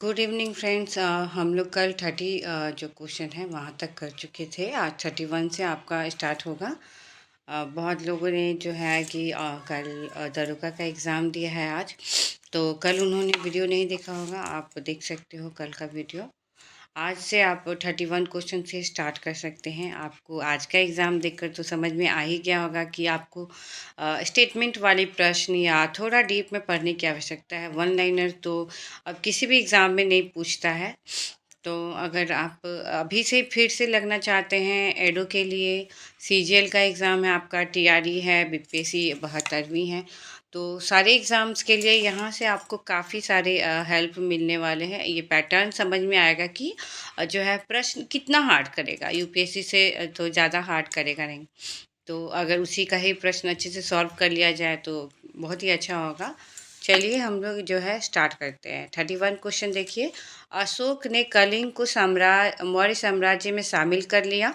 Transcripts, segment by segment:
Good evening friends. हम लोग कल 30 जो क्वेश्चन है वहाँ तक कर चुके थे। आज 31 से आपका स्टार्ट होगा। बहुत लोगों ने जो है कि कल दरोगा का एग्ज़ाम दिया है आज, तो कल उन्होंने वीडियो नहीं देखा होगा। आप देख सकते हो कल का वीडियो। आज से आप 31 क्वेश्चन से स्टार्ट कर सकते हैं। आपको आज का एग्ज़ाम देखकर तो समझ में आ ही गया होगा कि आपको स्टेटमेंट वाले प्रश्न या थोड़ा डीप में पढ़ने की आवश्यकता है। वन लाइनर तो अब किसी भी एग्ज़ाम में नहीं पूछता है। तो अगर आप अभी से फिर से लगना चाहते हैं एडो के लिए, सीजीएल का एग्ज़ाम है आपका, टीआरई है, बीपीएससी 72वीं है, तो सारे एग्ज़ाम्स के लिए यहाँ से आपको काफ़ी सारे हेल्प मिलने वाले हैं। ये पैटर्न समझ में आएगा कि जो है प्रश्न कितना हार्ड करेगा। यूपीएससी से तो ज़्यादा हार्ड करेगा नहीं। तो अगर उसी का ही प्रश्न अच्छे से सॉल्व कर लिया जाए तो बहुत ही अच्छा होगा। चलिए हम लोग जो है स्टार्ट करते हैं। 31 क्वेश्चन देखिए। अशोक ने कलिंग को मौर्य साम्राज्य में शामिल कर लिया।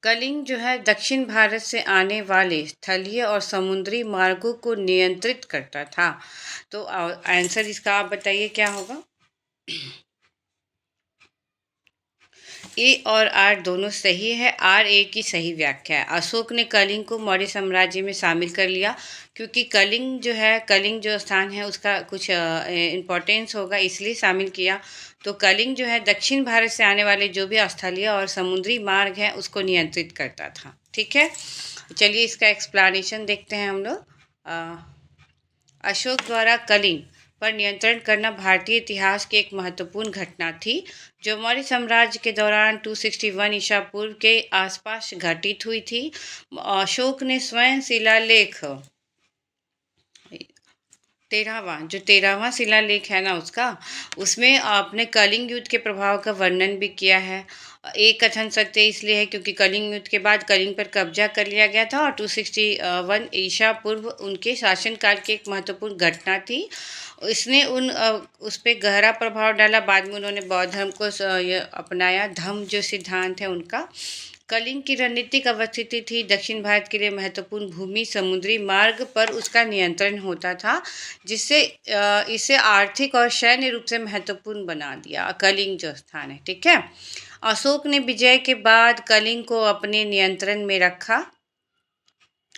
कलिंग जो है दक्षिण भारत से आने वाले स्थलीय और समुद्री मार्गों को नियंत्रित करता था। तो आंसर इसका आप बताइए क्या होगा। ए और आर दोनों सही है। आर ए की सही व्याख्या है। अशोक ने कलिंग को मौर्य साम्राज्य में शामिल कर लिया, क्योंकि कलिंग जो है, कलिंग जो स्थान है उसका कुछ इम्पोर्टेंस होगा, इसलिए शामिल किया। तो कलिंग जो है दक्षिण भारत से आने वाले जो भी स्थलीय और समुद्री मार्ग हैं उसको नियंत्रित करता था। ठीक है, चलिए इसका एक्सप्लेनेशन देखते हैं हम लोग। अशोक द्वारा कलिंग पर नियंत्रण करना भारतीय इतिहास की एक महत्वपूर्ण घटना थी, जो मौर्य साम्राज्य के दौरान 261 ईसा पूर्व के आसपास घटित हुई थी। अशोक ने स्वयं शिलालेख 13वां शिलालेख है ना उसका, उसमें आपने कलिंग युद्ध के प्रभाव का वर्णन भी किया है। एक कथन सत्य इसलिए है क्योंकि कलिंग युद्ध के बाद कलिंग पर कब्जा कर लिया गया था और 261 ईसा पूर्व उनके शासनकाल की एक महत्वपूर्ण घटना थी। इसने उस पर गहरा प्रभाव डाला। बाद में उन्होंने बौद्ध धर्म को अपनाया। धम्म जो सिद्धांत है उनका। कलिंग की रणनीतिक अवस्थिति थी दक्षिण भारत के लिए महत्वपूर्ण भूमि, समुद्री मार्ग पर उसका नियंत्रण होता था, जिससे इसे आर्थिक और सैन्य रूप से महत्वपूर्ण बना दिया कलिंग जो स्थान है। ठीक है, अशोक ने विजय के बाद कलिंग को अपने नियंत्रण में रखा।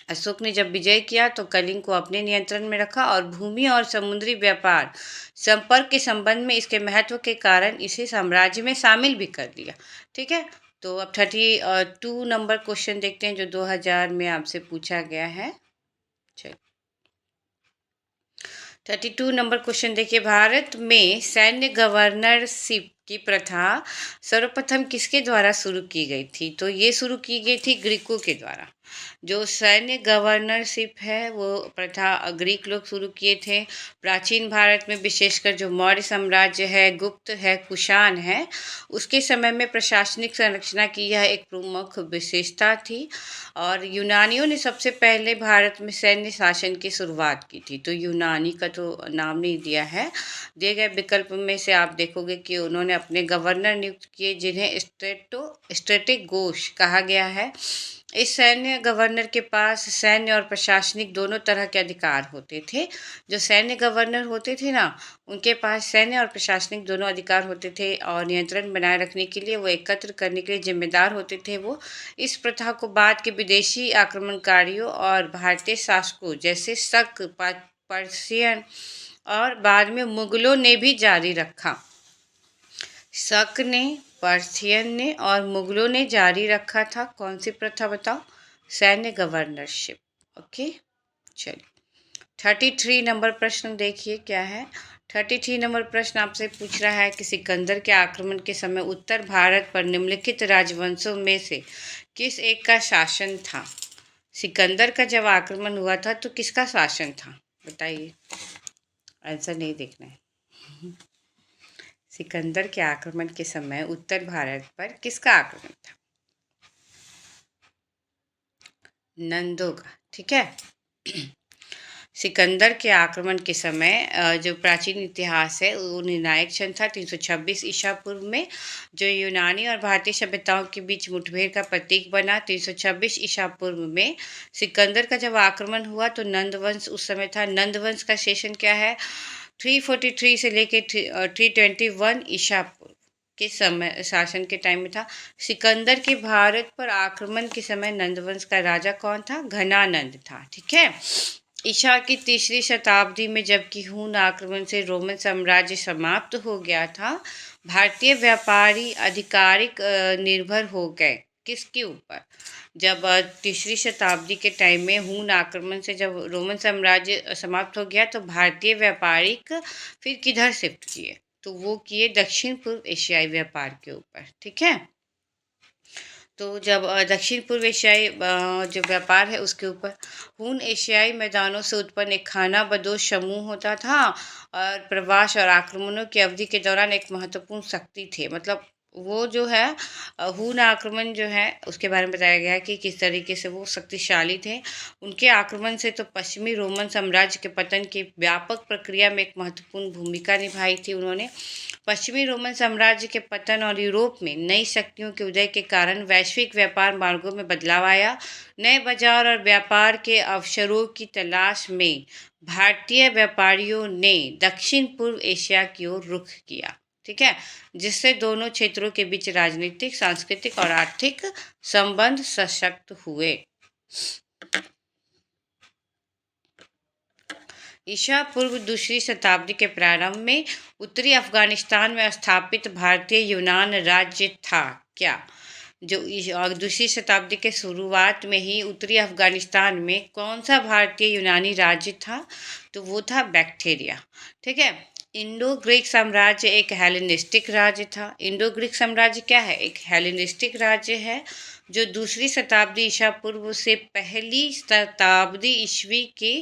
अशोक ने जब विजय किया तो कलिंग को अपने नियंत्रण में रखा और भूमि और समुद्री व्यापार संपर्क के संबंध में इसके महत्व के कारण इसे साम्राज्य में शामिल भी कर लिया। ठीक है, तो अब 32 नंबर क्वेश्चन देखते हैं जो 2000 में आपसे पूछा गया है। चलिए 32 नंबर क्वेश्चन देखिए। भारत में सैन्य गवर्नरशिप की प्रथा सर्वप्रथम किसके द्वारा शुरू की गई थी? तो ये शुरू की गई थी ग्रीकों के द्वारा। जो सैन्य गवर्नरशिप है वो प्रथा ग्रीक लोग शुरू किए थे। प्राचीन भारत में विशेषकर जो मौर्य साम्राज्य है, गुप्त है, कुषाण है, उसके समय में प्रशासनिक संरचना की यह एक प्रमुख विशेषता थी। और यूनानियों ने सबसे पहले भारत में सैन्य शासन की शुरुआत की थी। तो यूनानी का तो नाम नहीं दिया है। दिए गए विकल्प में से आप देखोगे कि उन्होंने अपने गवर्नर नियुक्त किए, जिन्हें स्ट्रेटेगोस कहा गया है। इस सैन्य गवर्नर के पास सैन्य और प्रशासनिक दोनों तरह के अधिकार होते थे। जो सैन्य गवर्नर होते थे ना, उनके पास सैन्य और प्रशासनिक दोनों अधिकार होते थे और नियंत्रण बनाए रखने के लिए वो एकत्र करने के लिए जिम्मेदार होते थे। वो इस प्रथा को बाद के विदेशी आक्रमणकारियों और भारतीय शासकों जैसे शक, पर्शियन और बाद में मुगलों ने भी जारी रखा। शक ने, पर्शियन ने और मुगलों ने जारी रखा था। कौन सी प्रथा बताओ? सैन्य गवर्नरशिप। ओके, चलिए 33 नंबर प्रश्न देखिए क्या है। 33 नंबर प्रश्न आपसे पूछ रहा है कि सिकंदर के आक्रमण के समय उत्तर भारत पर निम्नलिखित राजवंशों में से किस एक का शासन था? सिकंदर का जब आक्रमण हुआ था तो किसका शासन था? बताइए, आंसर नहीं देखना है। सिकंदर के आक्रमण के समय उत्तर भारत पर किसका आक्रमण था? नंदों का। ठीक है, सिकंदर के आक्रमण के समय जो प्राचीन इतिहास है वो निर्णायक क्षण था 326 ईसा पूर्व में, जो यूनानी और भारतीय सभ्यताओं के बीच मुठभेड़ का प्रतीक बना। 326 ईसा पूर्व में सिकंदर का जब आक्रमण हुआ तो नंद वंश उस समय था। नंद वंश का शासन क्या है? 343 से लेके 321 ईसा पूर्व के समय शासन के टाइम में था। सिकंदर के भारत पर आक्रमण के समय नंदवंश का राजा कौन था? घनानंद था। ठीक है। ईसा की तीसरी शताब्दी में जबकि हून आक्रमण से रोमन साम्राज्य समाप्त हो गया था, भारतीय व्यापारी आधिकारिक निर्भर हो गए किसके ऊपर? जब तीसरी शताब्दी के टाइम में हून आक्रमण से जब रोमन साम्राज्य समाप्त हो गया तो भारतीय व्यापारिक फिर किधर शिफ्ट किए? तो वो किए दक्षिण पूर्व एशियाई व्यापार के ऊपर। ठीक है। तो जब दक्षिण पूर्व एशियाई जो व्यापार है उसके ऊपर हून एशियाई मैदानों से उत्पन्न एक खाना बदोश समूह होता था और प्रवास और आक्रमणों की अवधि के दौरान एक महत्वपूर्ण शक्ति थे। मतलब वो जो है हून आक्रमण जो है उसके बारे में बताया गया है कि किस तरीके से वो शक्तिशाली थे। उनके आक्रमण से तो पश्चिमी रोमन साम्राज्य के पतन की व्यापक प्रक्रिया में एक महत्वपूर्ण भूमिका निभाई थी उन्होंने। पश्चिमी रोमन साम्राज्य के पतन और यूरोप में नई शक्तियों के उदय के कारण वैश्विक व्यापार मार्गों में बदलाव आया। नए बाजार और व्यापार के अवसरों की तलाश में भारतीय व्यापारियों ने दक्षिण पूर्व एशिया की ओर रुख किया। ठीक है। जिससे दोनों क्षेत्रों के बीच राजनीतिक, सांस्कृतिक और आर्थिक संबंध सशक्त हुए। ईसा पूर्व दूसरी शताब्दी के प्रारंभ में उत्तरी अफगानिस्तान में स्थापित भारतीय यूनान राज्य था क्या? जो दूसरी शताब्दी के शुरुआत में ही उत्तरी अफगानिस्तान में कौन सा भारतीय यूनानी राज्य था? तो वो था बैक्टेरिया। ठीक है। इंडो ग्रीक साम्राज्य एक हेलेनिस्टिक राज्य था। इंडो ग्रीक साम्राज्य क्या है? एक हेलेनिस्टिक राज्य है जो दूसरी शताब्दी ईसा पूर्व से पहली शताब्दी ईस्वी के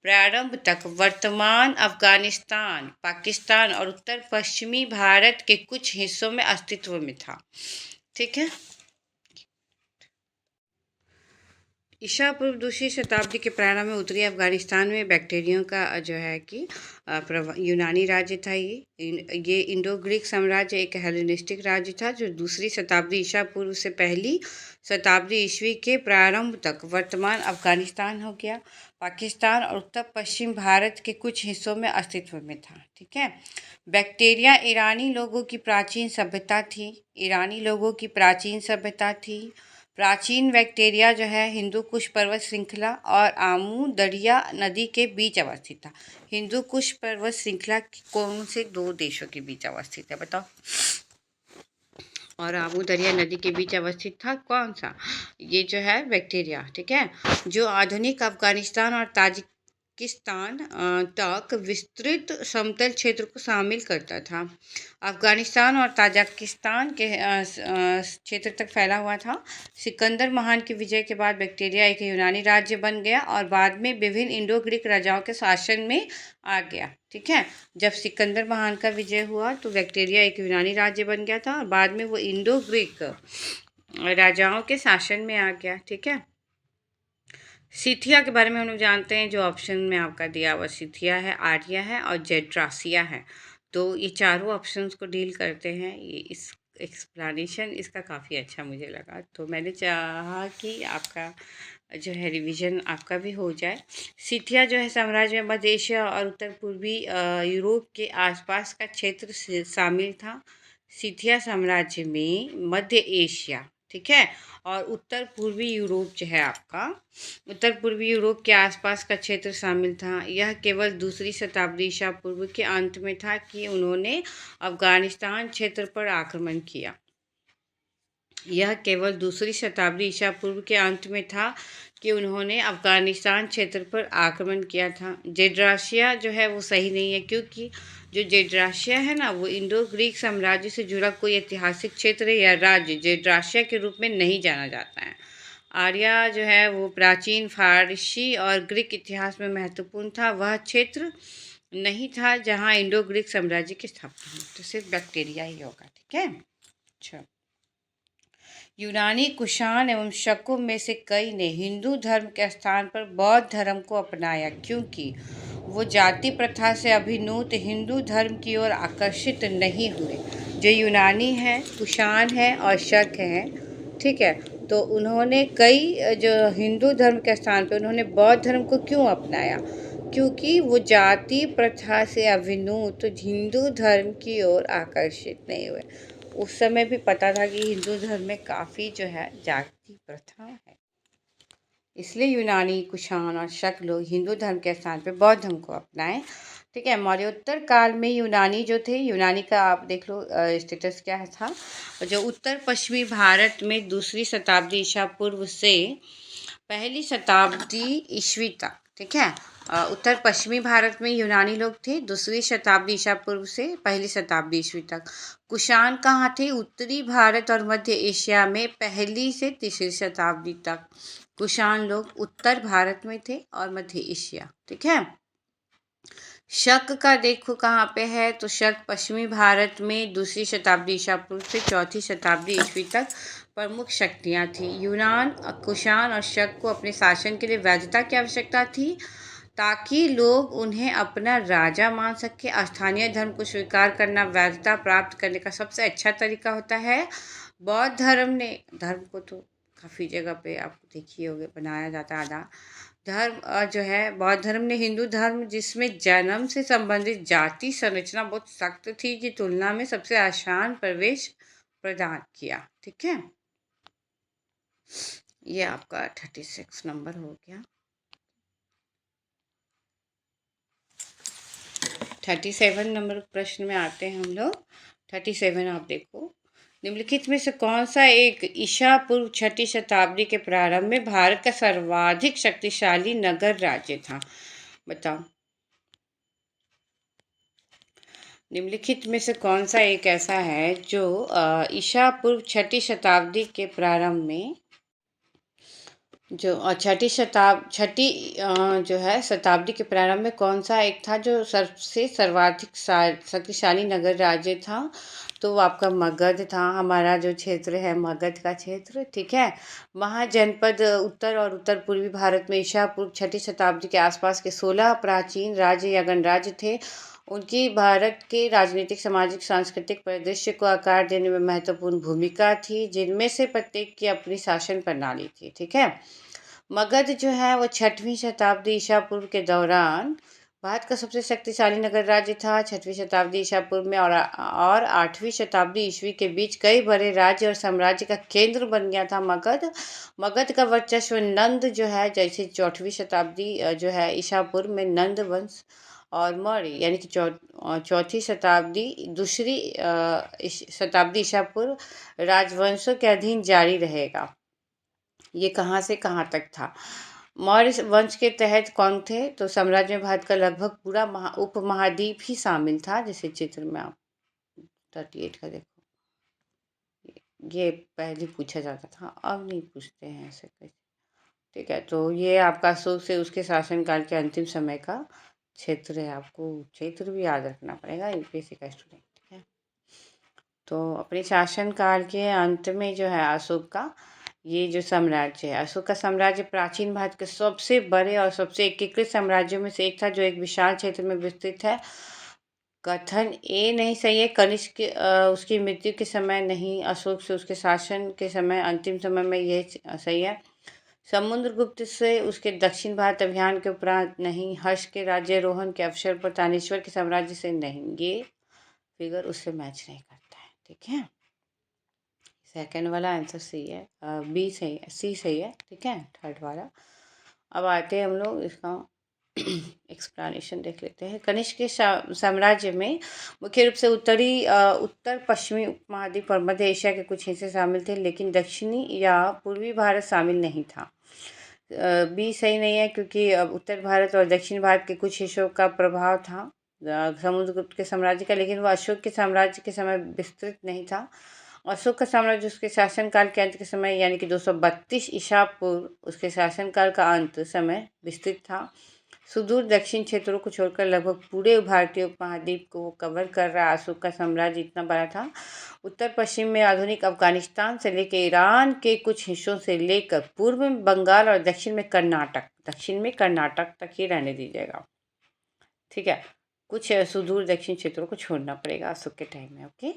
प्रारंभ तक वर्तमान अफगानिस्तान, पाकिस्तान और उत्तर पश्चिमी भारत के कुछ हिस्सों में अस्तित्व में था। ठीक है। ईसा पूर्व दूसरी शताब्दी के प्रारंभ में उत्तरी अफगानिस्तान में बैक्टेरियों का जो है कि यूनानी राज्य था। ये इंडो ग्रीक साम्राज्य एक हेलेनिस्टिक राज्य था जो दूसरी शताब्दी ईसा पूर्व से पहली शताब्दी ईस्वी के प्रारंभ तक वर्तमान अफगानिस्तान हो गया, पाकिस्तान और उत्तर पश्चिम भारत के कुछ हिस्सों में अस्तित्व में था। ठीक है। बैक्टेरिया ईरानी लोगों की प्राचीन सभ्यता थी। ईरानी लोगों की प्राचीन सभ्यता थी। प्राचीन बैक्टेरिया जो है हिंदू कुश पर्वत श्रृंखला और आमू दरिया नदी के बीच अवस्थित था। हिंदू कुश पर्वत श्रृंखला कौन से दो देशों के बीच अवस्थित है बताओ? और आमू दरिया नदी के बीच अवस्थित था कौन सा? ये जो है बैक्टेरिया। ठीक है। जो आधुनिक अफगानिस्तान और ताजिकिस्तान तक विस्तृत समतल क्षेत्र को शामिल करता था। अफगानिस्तान और ताजिकिस्तान के क्षेत्र तक फैला हुआ था। सिकंदर महान की विजय के बाद बैक्टेरिया एक यूनानी राज्य बन गया और बाद में विभिन्न इंडो ग्रीक राजाओं के शासन में आ गया। ठीक है। जब सिकंदर महान का विजय हुआ तो बैक्टेरिया एक यूनानी राज्य बन गया था और बाद में वो इंडो ग्रीक राजाओं के शासन में आ गया। ठीक है। सिथिया के बारे में हम लोग जानते हैं, जो ऑप्शन में आपका दिया हुआ सिथिया है, आर्या है और जेड्रासिया है। तो ये चारों ऑप्शंस को डील करते हैं। ये इस एक्सप्लेनेशन इसका काफ़ी अच्छा मुझे लगा, तो मैंने चाहा कि आपका जो है रिवीजन आपका भी हो जाए। सिथिया जो है साम्राज्य में मध्य एशिया और उत्तर पूर्वी यूरोप के आसपास का क्षेत्र शामिल था। सिथिया साम्राज्य में मध्य एशिया, ठीक है, और उत्तर पूर्वी यूरोप जो है आपका उत्तर पूर्वी यूरोप के आसपास का क्षेत्र शामिल था। यह केवल दूसरी शताब्दी ईसा पूर्व के अंत में था कि उन्होंने अफगानिस्तान क्षेत्र पर आक्रमण किया। यह केवल दूसरी शताब्दी ईसा पूर्व के अंत में था कि उन्होंने अफगानिस्तान क्षेत्र पर आक्रमण किया था। जेड्रासिया जो है वो सही नहीं है, क्योंकि जो जेड्रासिया है ना वो इंडो ग्रीक साम्राज्य से जुड़ा कोई ऐतिहासिक क्षेत्र या राज्य जेड्रासिया के रूप में नहीं जाना जाता है। आर्या जो है वो प्राचीन फारसी और ग्रीक इतिहास में महत्वपूर्ण था। वह क्षेत्र नहीं था जहाँ इंडो ग्रीक साम्राज्य की स्थापना हुई, तो सिर्फ बैक्टेरिया ही होगा। ठीक है। अच्छा, यूनानी, कुषाण एवं शकों में से कई ने हिंदू धर्म के स्थान पर बौद्ध धर्म को अपनाया, क्योंकि वो जाति प्रथा से अभिनूत हिंदू धर्म की ओर आकर्षित नहीं हुए। जो यूनानी है, कुषाण है और शक है, ठीक है, तो उन्होंने कई जो हिंदू धर्म के स्थान पर उन्होंने बौद्ध धर्म को क्यों अपनाया? क्योंकि वो जाति प्रथा से अभिन्नत तो हिंदू धर्म की ओर आकर्षित नहीं हुए। उस समय भी पता था कि हिंदू धर्म में काफ़ी जो है जाति प्रथा है, इसलिए यूनानी, कुषाण और शक लोग हिंदू धर्म के स्थान पे बौद्ध धर्म को अपनाए। ठीक है, मौर्योत्तर काल में यूनानी जो थे, यूनानी का आप देख लो स्टेटस क्या था। जो उत्तर पश्चिमी भारत में दूसरी शताब्दी ईसा पूर्व से पहली शताब्दी ईस्वी तक, ठीक है, उत्तर पश्चिमी भारत में यूनानी लोग थे दूसरी शताब्दी ईसा पूर्व से पहली शताब्दी ईस्वी तक। कुषाण कहाँ थे? उत्तरी भारत और मध्य एशिया में पहली से तीसरी शताब्दी तक कुषाण लोग उत्तर भारत में थे और मध्य एशिया। ठीक है, शक का देखो कहाँ पे है, तो शक पश्चिमी भारत में दूसरी शताब्दी ईसा पूर्व से चौथी शताब्दी ईस्वी तक प्रमुख शक्तियाँ थी। यूनान, कुषाण और शक को अपने शासन के लिए वैधता की आवश्यकता थी ताकि लोग उन्हें अपना राजा मान सके। स्थानीय धर्म को स्वीकार करना वैधता प्राप्त करने का सबसे अच्छा तरीका होता है। बौद्ध धर्म ने, धर्म को तो काफ़ी जगह पे आप देखिए होगे बनाया जाता है आधा धर्म, जो है बौद्ध धर्म ने हिंदू धर्म जिसमें जन्म से संबंधित जाति संरचना बहुत सख्त थी की तुलना में सबसे आसान प्रवेश प्रदान किया। ठीक है, ये आपका 36 नंबर हो गया। 37 नंबर प्रश्न में आते हैं हम लोग। 37 आप देखो, निम्नलिखित में से कौन सा एक ईसा पूर्व छठी शताब्दी के प्रारंभ में भारत का सर्वाधिक शक्तिशाली नगर राज्य था? बताओ, निम्नलिखित में से कौन सा एक ऐसा है जो ईसा पूर्व छठी शताब्दी के प्रारंभ में जो छठी जो है शताब्दी के प्रारंभ में कौन सा एक था जो सबसे सर्वाधिक शक्तिशाली नगर राज्य था? तो वो आपका मगध था। हमारा जो क्षेत्र है मगध का क्षेत्र, ठीक है। महाजनपद उत्तर और उत्तर पूर्वी भारत में ईसा पूर्व छठी शताब्दी के आसपास के 16 प्राचीन राज्य या गणराज्य थे। उनकी भारत के राजनीतिक, सामाजिक, सांस्कृतिक परिदृश्य को आकार देने में महत्वपूर्ण भूमिका थी, जिनमें से प्रत्येक की अपनी शासन प्रणाली थी। ठीक है, मगध जो है वो 6वीं शताब्दी ईसा पूर्व के दौरान भारत का सबसे शक्तिशाली नगर राज्य था। 6वीं शताब्दी ईसा पूर्व में और 8वीं शताब्दी ईस्वी के बीच कई बड़े राज्य और साम्राज्य का केंद्र बन गया था मगध। मगध का वर्चस्व नंद जो है, जैसे 4वीं शताब्दी जो है ईसा पूर्व में नंद वंश और मौर्य यानी कि चौथी शताब्दी दूसरी शताब्दी ईसा पूर्व राजवंशों के अधीन जारी रहेगा। ये कहाँ से कहाँ तक था? मौर्य वंश के तहत कौन थे? तो साम्राज्य में भारत का लगभग पूरा उपमहाद्वीप ही शामिल था। जैसे चित्र में आप 38 का देखो, ये पहले पूछा जाता था, अब नहीं पूछते हैं ऐसे कुछ। ठीक है, तो ये आपका अशोक से उसके शासनकाल के अंतिम समय का क्षेत्र है। आपको क्षेत्र भी याद रखना पड़ेगा यूपीएससी का स्टूडेंट। ठीक है, तो अपने शासनकाल के अंत में जो है अशोक का ये जो साम्राज्य है, अशोक का साम्राज्य प्राचीन भारत के सबसे बड़े और सबसे एकीकृत साम्राज्यों में से एक था, जो एक विशाल क्षेत्र में विस्तृत है। कथन ए नहीं सही है। कनिष्क उसकी मृत्यु के समय नहीं, अशोक से उसके शासन के समय अंतिम समय में ये सही है। समुद्रगुप्त से उसके दक्षिण भारत अभियान के उपरांत नहीं, हर्ष के राज्यारोहण के अवसर पर तानेश्वर के साम्राज्य से नहीं, ये फिगर उससे मैच नहीं करता है। ठीक है, सेकंड वाला आंसर सही है, बी सही है, सी सही है। ठीक है, थर्ड वाला। अब आते हैं हम लोग इसका एक्सप्लेनेशन देख लेते हैं। कनिष्क के साम्राज्य में मुख्य रूप से उत्तर पश्चिमी उपमहाद्वीप और मध्य एशिया के कुछ हिस्से शामिल थे, लेकिन दक्षिणी या पूर्वी भारत शामिल नहीं था। बी सही नहीं है, क्योंकि उत्तर भारत और दक्षिण भारत के कुछ हिस्सों का प्रभाव था समुद्रगुप्त के साम्राज्य का, लेकिन वह अशोक के साम्राज्य के समय विस्तृत नहीं था। अशोक का साम्राज्य उसके शासनकाल के अंत के समय यानी कि 232 ईसा पूर्व उसके शासनकाल का अंत समय विस्तृत था। सुदूर दक्षिण क्षेत्रों को छोड़कर लगभग पूरे भारतीय उपमहाद्वीप को कवर कर रहा अशोक का साम्राज्य इतना बड़ा था। उत्तर पश्चिम में आधुनिक अफगानिस्तान से लेकर ईरान के कुछ हिस्सों से लेकर पूर्व में बंगाल और दक्षिण में कर्नाटक तक ही रहने दीजिएगा। ठीक है, कुछ सुदूर दक्षिण क्षेत्रों को छोड़ना पड़ेगा अशोक के टाइम में। ओके,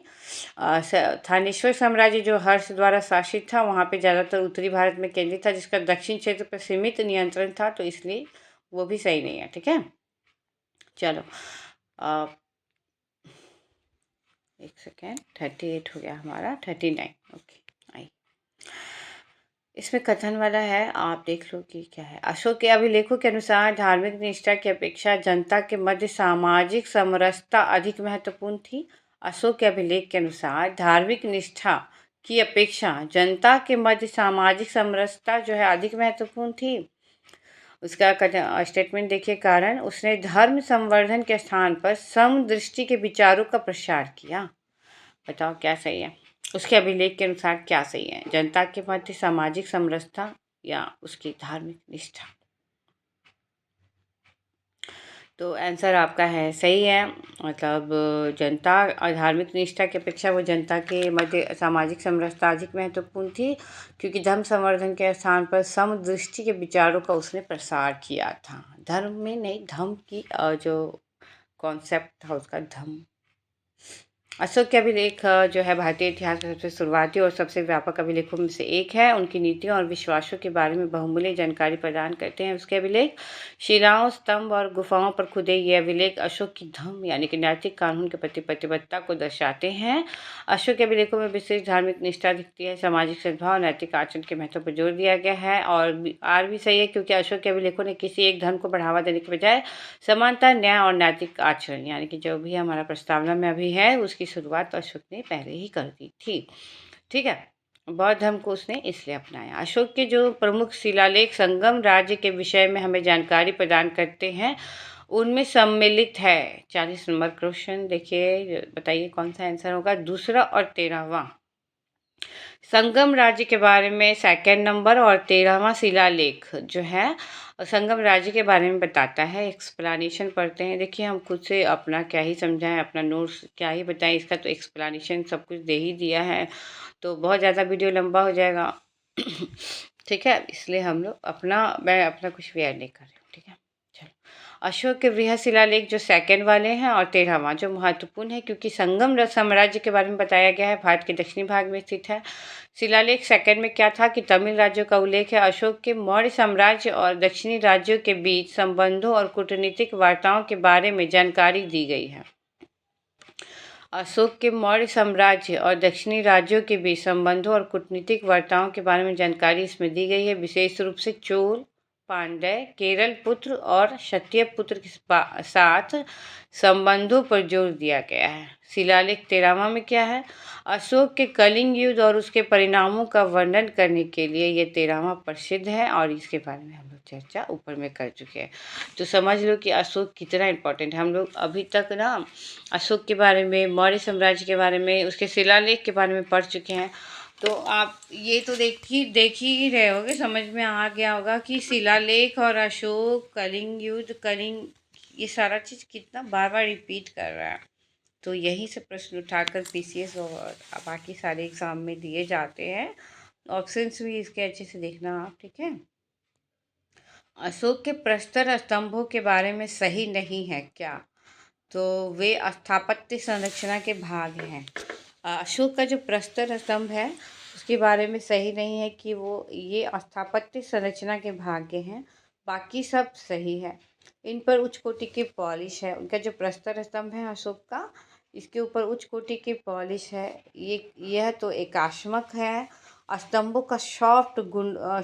थानेश्वर साम्राज्य जो हर्ष द्वारा शासित था, वहाँ पे ज़्यादातर उत्तरी भारत में केंद्रित था, जिसका दक्षिण क्षेत्र पर सीमित नियंत्रण था, तो इसलिए वो भी सही नहीं है। ठीक है, चलो अ, एक सेकेंड, 38 हो गया हमारा, 39। ओके, आई। इसमें कथन वाला है, आप देख लो कि क्या है। अशोक के अभिलेखों के अनुसार धार्मिक निष्ठा की अपेक्षा जनता के मध्य सामाजिक समरसता अधिक महत्वपूर्ण थी। अशोक के अभिलेख के अनुसार धार्मिक निष्ठा की अपेक्षा जनता के मध्य सामाजिक समरसता जो है अधिक महत्वपूर्ण थी। उसका स्टेटमेंट देखिए। कारण, उसने धर्म संवर्धन के स्थान पर समदृष्टि के विचारों का प्रसार किया। बताओ क्या सही है? उसके अभिलेख के अनुसार क्या सही है? जनता के मध्य सामाजिक समरसता या उसकी धार्मिक निष्ठा? तो आंसर आपका है सही है। मतलब जनता और धार्मिक निष्ठा की अपेक्षा वो जनता के मध्य सामाजिक समरसता अधिक महत्वपूर्ण थी, क्योंकि धर्म संवर्धन के स्थान पर समदृष्टि के विचारों का उसने प्रसार किया था। धर्म में नहीं, धम्म की जो कॉन्सेप्ट था उसका, धम्म। अशोक के अभिलेख जो है भारतीय इतिहास के सबसे शुरुआती और सबसे व्यापक अभिलेखों में से एक है। उनकी नीतियों और विश्वासों के बारे में बहुमूल्य जानकारी प्रदान करते हैं उसके अभिलेख। शिलाओं, स्तंभ और गुफाओं पर खुदे ये अभिलेख अशोक की धम्म यानी कि नैतिक कानून के प्रति प्रतिबद्धता को दर्शाते हैं। अशोक के अभिलेखों में विशेष धार्मिक निष्ठा दिखती है, सामाजिक सद्भाव और नैतिक आचरण के महत्व पर जोर दिया गया है। और भी सही है, क्योंकि अशोक के अभिलेखों ने किसी एक धर्म को बढ़ावा देने के बजाय समानता, न्याय और नैतिक आचरण यानी कि जो भी हमारा प्रस्तावना में अभी है उसकी शुरुआत अशोक ने पहले ही कर दी थी। ठीक है, बौद्ध धर्म को उसने इसलिए अपनाया। अशोक के जो प्रमुख शिलालेख संगम राज्य के विषय में हमें जानकारी प्रदान करते हैं, उनमें सम्मिलित है। 40 नंबर क्वेश्चन देखिए, बताइए कौन सा आंसर होगा? दूसरा और 13वां। संगम राज्य के बारे में सेकंड नंबर और 13वां शिलालेख जो है संगम राज्य के बारे में बताता है। एक्सप्लेनेशन पढ़ते हैं। देखिए, हम खुद से अपना क्या ही समझाएं, अपना नोट्स क्या ही बताएं, इसका तो एक्सप्लेनेशन सब कुछ दे ही दिया है, तो बहुत ज़्यादा वीडियो लंबा हो जाएगा। ठीक है, इसलिए मैं अपना कुछ भी ऐड नहीं कर रही हूँ। ठीक है, चलो। अशोक के बृहद शिलालेख जो सेकंड वाले हैं और 13वां जो महत्वपूर्ण है, क्योंकि संगम साम्राज्य के बारे में बताया गया है, भारत के दक्षिणी भाग में स्थित है। शिलालेख सेकंड में क्या था कि तमिल राज्यों का उल्लेख है। अशोक के मौर्य साम्राज्य और दक्षिणी राज्यों के बीच संबंधों और कूटनीतिक वार्ताओं के बारे में जानकारी दी गई है। अशोक के मौर्य साम्राज्य और दक्षिणी राज्यों के बीच संबंधों और कूटनीतिक वार्ताओं के बारे में जानकारी इसमें दी गई है। विशेष रूप से चोल, पांड्य, केरल पुत्र और क्षत्रिय पुत्र के साथ संबंधों पर जोर दिया गया है। शिलालेख 13वां में क्या है? अशोक के कलिंग युद्ध और उसके परिणामों का वर्णन करने के लिए ये 13वां प्रसिद्ध है, और इसके बारे में हम लोग चर्चा ऊपर में कर चुके हैं। तो समझ लो कि अशोक कितना इम्पोर्टेंट है। हम लोग अभी तक ना अशोक के बारे में, मौर्य साम्राज्य के बारे में, उसके शिलालेख के बारे में पढ़ चुके हैं। तो आप ये तो देख ही रहे होगे, समझ में आ गया होगा कि शिलालेख और अशोक, कलिंग युद्ध, कलिंग, ये सारा चीज़ कितना बार बार रिपीट कर रहा है। तो यही से प्रश्न उठाकर पीसीएस और बाकी सारे एग्जाम में दिए जाते हैं। ऑप्शंस भी इसके अच्छे से देखना आप। ठीक है, अशोक के प्रस्तर स्तंभों के बारे में सही नहीं है क्या? तो वे स्थापत्य संरचना के भाग हैं। अशोक का जो प्रस्तर स्तंभ है उसके बारे में सही नहीं है कि वो ये स्थापत्य संरचना के भाग हैं, बाकी सब सही है। इन पर उच्च कोटि की पॉलिश है। उनका जो प्रस्तर स्तंभ है अशोक का, इसके ऊपर उच्च कोटि की पॉलिश है। यह तो एकाश्मक है। स्तंभों का सॉफ्ट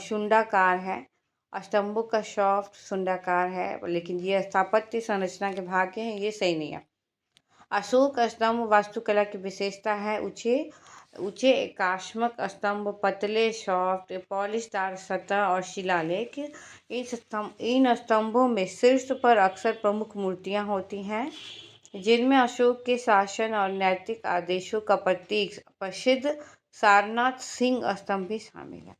शुंडाकार है। स्तंभों का सॉफ्ट शुंडाकार है, लेकिन ये स्थापत्य संरचना के भाग हैं, ये सही नहीं है। अशोक स्तंभ वास्तुकला की विशेषता है। ऊंचे एकाश्मक स्तंभ, पतले सॉफ्ट पॉलिशदार सतह और शिलालेख। इन स्तंभों में शीर्ष पर अक्सर प्रमुख मूर्तियां होती हैं, जिनमें अशोक के शासन और नैतिक आदेशों का प्रतीक प्रसिद्ध सारनाथ सिंह स्तंभ भी शामिल है।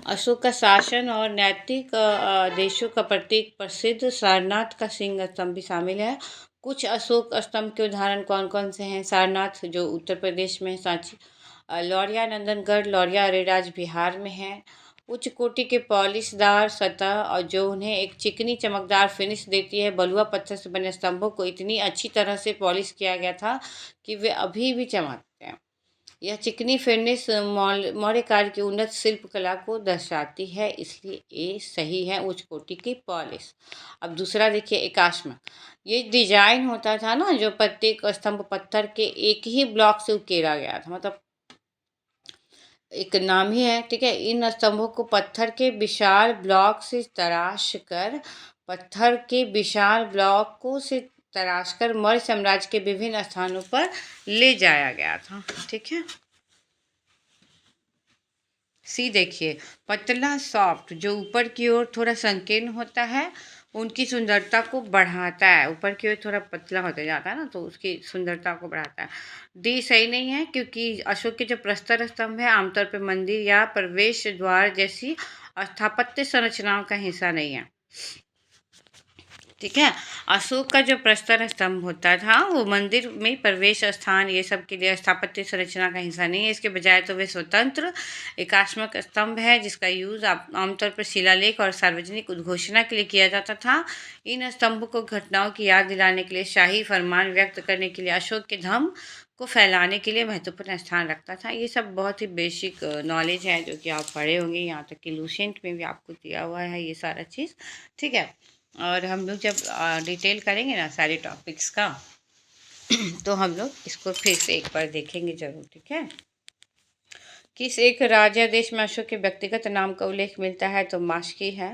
अशोक का शासन और नैतिक आदेशों का प्रतीक प्रसिद्ध सारनाथ का सिंह स्तंभ भी शामिल है। कुछ अशोक स्तंभ के उदाहरण कौन कौन से हैं? सारनाथ जो उत्तर प्रदेश में, सांची, लौरिया नंदनगढ़, लौरिया अरेराज बिहार में है। उच्च कोटि के पॉलिशदार सतह और जो उन्हें एक चिकनी चमकदार फिनिश देती है। बलुआ पत्थर से बने स्तंभों को इतनी अच्छी तरह से पॉलिश किया गया था कि वे अभी भी चमकते हैं। यह चिकनी फिरनिस मौर्य काल की उन्नत शिल्प कला को दर्शाती है, इसलिए ये सही है। उच्च कोटि की पॉलिश। अब दूसरा देखिए एकाश्म। ये डिजाइन होता था ना, जो प्रत्येक स्तंभ पत्थर के एक ही ब्लॉक से उकेरा गया था, मतलब एक नाम ही है, ठीक है। इन स्तंभों को पत्थर के विशाल ब्लॉक से तराश कर पत्थर के विशाल ब्लॉकों से तराश कर मौर्य साम्राज्य के विभिन्न स्थानों पर ले जाया गया था, ठीक है। सी देखिए, पतला सॉफ्ट, जो ऊपर की ओर थोड़ा संकीर्ण होता है, उनकी सुंदरता को बढ़ाता है। ऊपर की ओर थोड़ा पतला होता जाता है ना, तो उसकी सुंदरता को बढ़ाता है। डी सही नहीं है, क्योंकि अशोक के जो प्रस्तर स्तंभ है आमतौर पर मंदिर या प्रवेश द्वार जैसी स्थापत्य संरचनाओं का हिस्सा नहीं है, ठीक है। अशोक का जो प्रस्तर स्तंभ होता था वो मंदिर में प्रवेश स्थान ये सब के लिए स्थापत्य संरचना का हिस्सा नहीं है। इसके बजाय तो वे स्वतंत्र एकात्मक स्तंभ है, जिसका यूज आमतौर पर शिलालेख और सार्वजनिक उद्घोषणा के लिए किया जाता था। इन स्तंभों को घटनाओं की याद दिलाने के लिए, शाही फरमान व्यक्त करने के लिए, अशोक के धर्म को फैलाने के लिए महत्वपूर्ण स्थान रखता था। ये सब बहुत ही बेसिक नॉलेज है जो कि आप पढ़े होंगे, यहाँ तक कि लूसेंट में भी आपको दिया हुआ है ये सारा चीज़, ठीक है। और हम लोग जब डिटेल करेंगे ना सारे टॉपिक्स का तो हम लोग इसको फिर से एक बार देखेंगे जरूर, ठीक है। किस एक राज्य देश में अशोक के व्यक्तिगत नाम का उल्लेख मिलता है, तो मास्की है।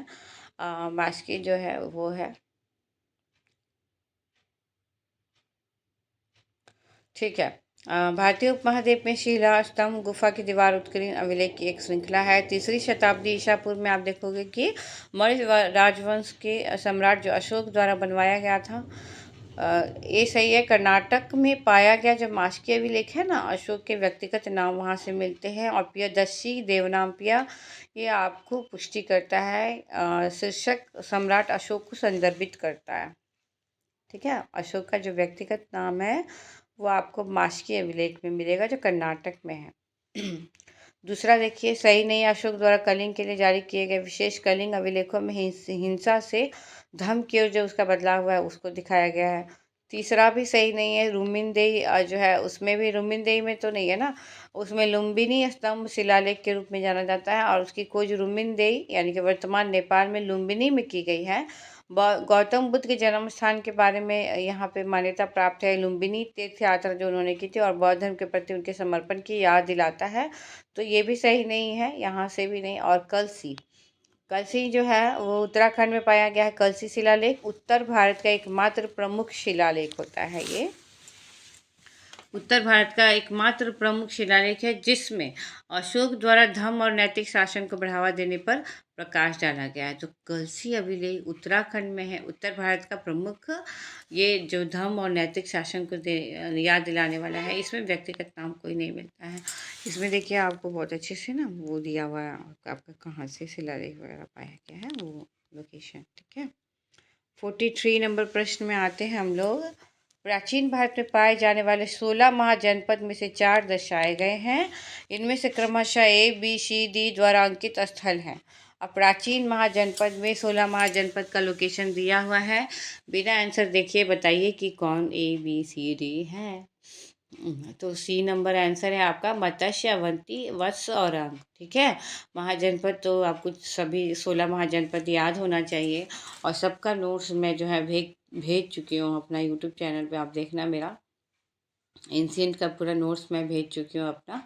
मास्की जो है वो है, ठीक है। भारतीय उपमहाद्वीप में शिला स्तंभ गुफा की दीवार उत्कीर्ण अभिलेख की एक श्रृंखला है। 3री शताब्दी ईसा पूर्व में आप देखोगे कि मौर्य राजवंश के सम्राट जो अशोक द्वारा बनवाया गया था। ये सही है। कर्नाटक में पाया गया जो मास्की अभिलेख है ना, अशोक के व्यक्तिगत नाम वहाँ से मिलते हैं। और प्रियदर्शी देवनाम्पिया ये आपको पुष्टि करता है, शीर्षक सम्राट अशोक को संदर्भित करता है, ठीक है। अशोक का जो व्यक्तिगत नाम है वो आपको मास्की अभिलेख में मिलेगा जो कर्नाटक में है। दूसरा देखिए, सही नहीं। अशोक द्वारा कलिंग के लिए जारी किए गए विशेष कलिंग अभिलेखों में हिंसा से धर्म की ओर जो उसका बदलाव हुआ है उसको दिखाया गया है। तीसरा भी सही नहीं है। रुमिनदेही जो है उसमें भी, रुमिनदेही में तो नहीं है ना, उसमें लुम्बिनी स्तंभ शिलालेख के रूप में जाना जाता है और उसकी खोज रुमिनदेही यानी कि वर्तमान नेपाल में लुम्बिनी में की गई है। गौतम बुद्ध के जन्म स्थान के बारे में यहाँ पे मान्यता प्राप्त है। लुम्बिनी तीर्थ यात्रा जो उन्होंने की थी और बौद्ध धर्म के प्रति उनके समर्पण की याद दिलाता है, तो ये भी सही नहीं है, यहाँ से भी नहीं। और कलसी, कलसी जो है वो उत्तराखंड में पाया गया है। कलसी शिलालेख उत्तर भारत का एकमात्र प्रमुख शिलालेख होता है। ये उत्तर भारत का एकमात्र प्रमुख शिलालेख है जिसमें अशोक द्वारा धर्म और नैतिक शासन को बढ़ावा देने पर प्रकाश डाला गया है। तो कलसी अभिलेख उत्तराखंड में है, उत्तर भारत का प्रमुख, ये जो धर्म और नैतिक शासन को याद दिलाने वाला है। इसमें व्यक्तिगत नाम कोई नहीं मिलता है। इसमें देखिए आपको बहुत अच्छे से ना वो दिया हुआ है आपका कहाँ से शिलालेख वगैरह पाया गया है, वो लोकेशन, ठीक है। 43 नंबर प्रश्न में आते हैं हम लोग। प्राचीन भारत में पाए जाने वाले 16 महाजनपद में से 4 दर्शाए गए हैं। इनमें से क्रमशः ABCD द्वारा अंकित स्थल हैं। अब प्राचीन महाजनपद में 16 महाजनपद का लोकेशन दिया हुआ है। बिना आंसर देखिए बताइए कि कौन ABCD है। तो सी नंबर आंसर है आपका मत्स्य, अवंती, वत्स और अंग, ठीक है। महाजनपद तो आपको सभी 16 महाजनपद याद होना चाहिए और सबका नोट्स मैं जो है भेज चुकी हूँ अपना यूट्यूब चैनल पे, आप देखना मेरा एंशिएंट का पूरा नोट्स मैं भेज चुकी हूँ अपना।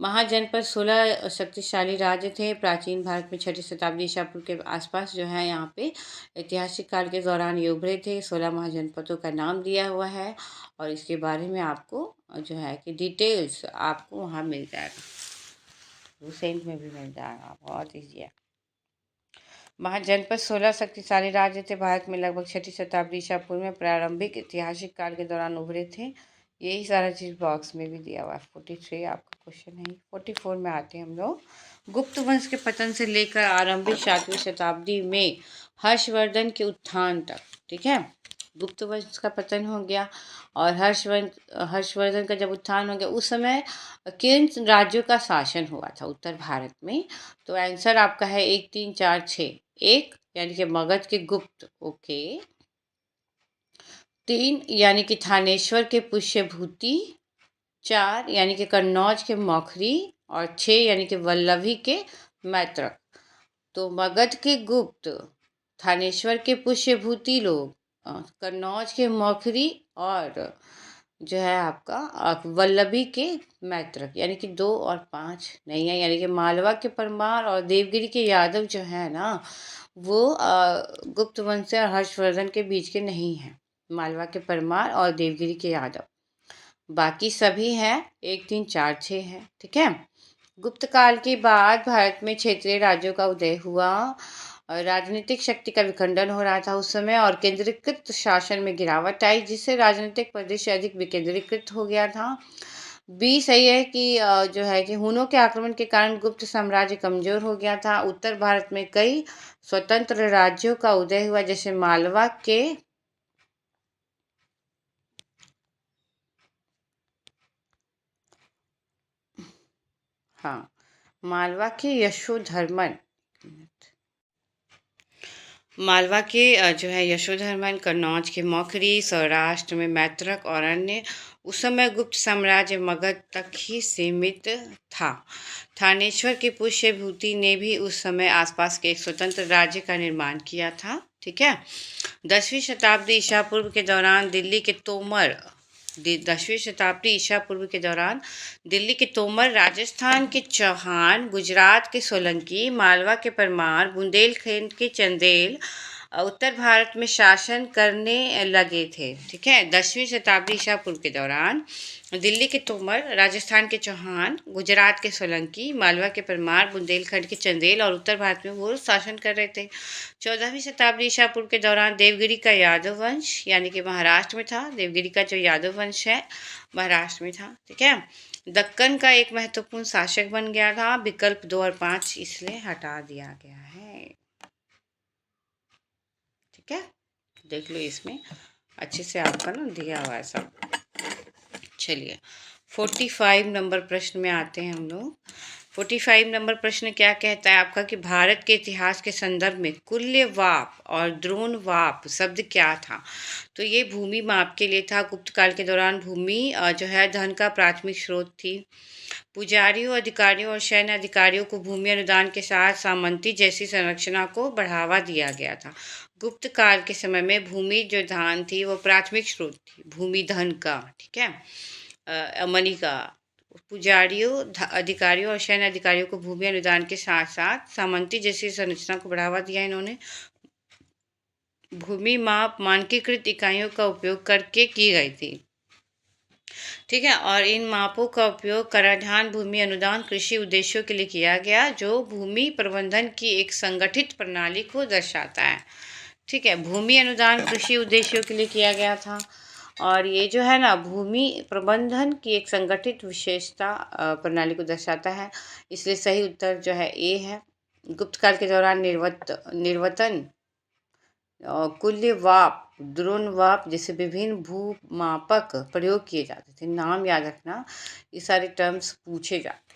महाजनपद 16 शक्तिशाली राज्य थे प्राचीन भारत में। 6ठी शताब्दी ईसा पूर्व के आसपास जो है यहाँ पे ऐतिहासिक काल के दौरान ये उभरे थे। 16 महाजनपदों का नाम दिया हुआ है और इसके बारे में आपको जो है कि डिटेल्स आपको वहाँ मिल जाएगा, रूसेंट में भी मिल जाएगा, बहुत ईजी है। महाजनपद 16 शक्तिशाली राज्य थे भारत में लगभग 6ठी शताब्दी ईसा पूर्व में प्रारंभिक ऐतिहासिक काल के दौरान उभरे थे। यही सारा चीज़ बॉक्स में भी दिया हुआ है। 43 आपका क्वेश्चन है। 44 में आते हैं हम लोग। गुप्त वंश के पतन से लेकर आरंभिक 7वीं शताब्दी में हर्षवर्धन के उत्थान तक, ठीक है। गुप्त वंश का पतन हो गया और हर्षवर्धन का जब उत्थान हो गया उस समय किन राज्यों का शासन हुआ था उत्तर भारत में। तो आंसर आपका है 1 3 4 6। 1 यानी कि मगध के गुप्त, ओके। 3 यानी कि थानेश्वर के पुष्यभूति। 4 यानी कि कन्नौज के मौखरी और 6 यानी कि वल्लभी के मैत्रक। तो मगध के गुप्त, थानेश्वर के पुष्यभूति लोग, कन्नौज के मौखरी और जो है आपका वल्लभी के मैत्रक, यानी कि 2 और 5 नहीं है, यानी कि मालवा के परमार और देवगिरी के यादव जो है ना, वो गुप्त वंश और हर्षवर्धन के बीच के नहीं हैं। मालवा के परमार और देवगिरी के यादव, बाकी सभी हैं 1 3 4 6 है। ठीक है। गुप्त काल के बाद भारत में क्षेत्रीय राज्यों का उदय हुआ और राजनीतिक शक्ति का विखंडन हो रहा था उस समय, और केंद्रीकृत शासन में गिरावट आई, जिससे राजनीतिक परिदृश्य अधिक विकेंद्रीकृत हो गया था। बी सही है कि जो है कि हुनों के आक्रमण के कारण गुप्त साम्राज्य कमजोर हो गया था। उत्तर भारत में कई स्वतंत्र राज्यों का उदय हुआ, जैसे मालवा के हाँ मालवा के यशोधर्मन, मालवा के जो है यशोधर्मन, कन्नौज के मौखरी, सौराष्ट्र में मैत्रक और अन्य। उस समय गुप्त साम्राज्य मगध तक ही सीमित था। थानेश्वर के पुष्यभूति ने भी उस समय आसपास के एक स्वतंत्र राज्य का निर्माण किया था। ठीक है। 10वीं शताब्दी ईसा पूर्व के दौरान दिल्ली के तोमर 10वीं शताब्दी ईसा पूर्व के दौरान दिल्ली के तोमर, राजस्थान के चौहान, गुजरात के सोलंकी, मालवा के परमार, बुंदेलखंड के चंदेल उत्तर भारत में शासन करने लगे थे। ठीक है। 10वीं शताब्दी ईसा पूर्व के दौरान दिल्ली के तोमर, राजस्थान के चौहान, गुजरात के सोलंकी, मालवा के परमार, बुंदेलखंड के चंदेल और उत्तर भारत में वो शासन कर रहे थे। 14वीं शताब्दी ईसा पूर्व के दौरान देवगिरी का यादव वंश, यानी कि महाराष्ट्र में था। देवगिरी का जो यादव वंश है महाराष्ट्र में था। ठीक है। दक्कन का एक महत्वपूर्ण शासक बन गया था। विकल्प 2 और 5 इसलिए हटा दिया गया है। ठीक है। देख लो, इसमें अच्छे से आपका ना दिया हुआ है सब। चलिए 45 नंबर प्रश्न में आते हैं हम लोग। 45 नंबर प्रश्न क्या कहता है आपका कि भारत के इतिहास के संदर्भ में कुल्यवाप और द्रोणवाप शब्द क्या था। तो ये भूमि माप के लिए था। गुप्त काल के दौरान भूमि जो है धन का प्राथमिक स्रोत थी। पुजारियों, अधिकारियों और सैन्य अधिकारियों को भूमि अनुदान के साथ सामंती जैसी संरचना को बढ़ावा दिया गया था। गुप्त काल के समय में भूमि जो धन थी वो प्राथमिक स्रोत थी, भूमि धन का। ठीक है। मनी का। पुजारियों, अधिकारियों और सैन्य अधिकारियों को भूमि अनुदान के साथ साथ सामंती जैसी संरचना को बढ़ावा दिया इन्होंने। भूमि माप मानकीकृत इकाइयों का उपयोग करके की गई थी। ठीक है। और इन मापों का उपयोग कराधान, भूमि अनुदान, कृषि उद्देश्यों के लिए किया गया, जो भूमि प्रबंधन की एक संगठित प्रणाली को दर्शाता है। ठीक है। भूमि अनुदान कृषि उद्देश्यों के लिए किया गया था, और ये जो है ना भूमि प्रबंधन की एक संगठित विशेषता प्रणाली को दर्शाता है, इसलिए सही उत्तर जो है ए है। गुप्त काल के दौरान निर्वतन, कुल्यवाप, द्रोणवाप जैसे विभिन्न भूमापक प्रयोग किए जाते थे। नाम याद रखना, ये सारे टर्म्स पूछे जाते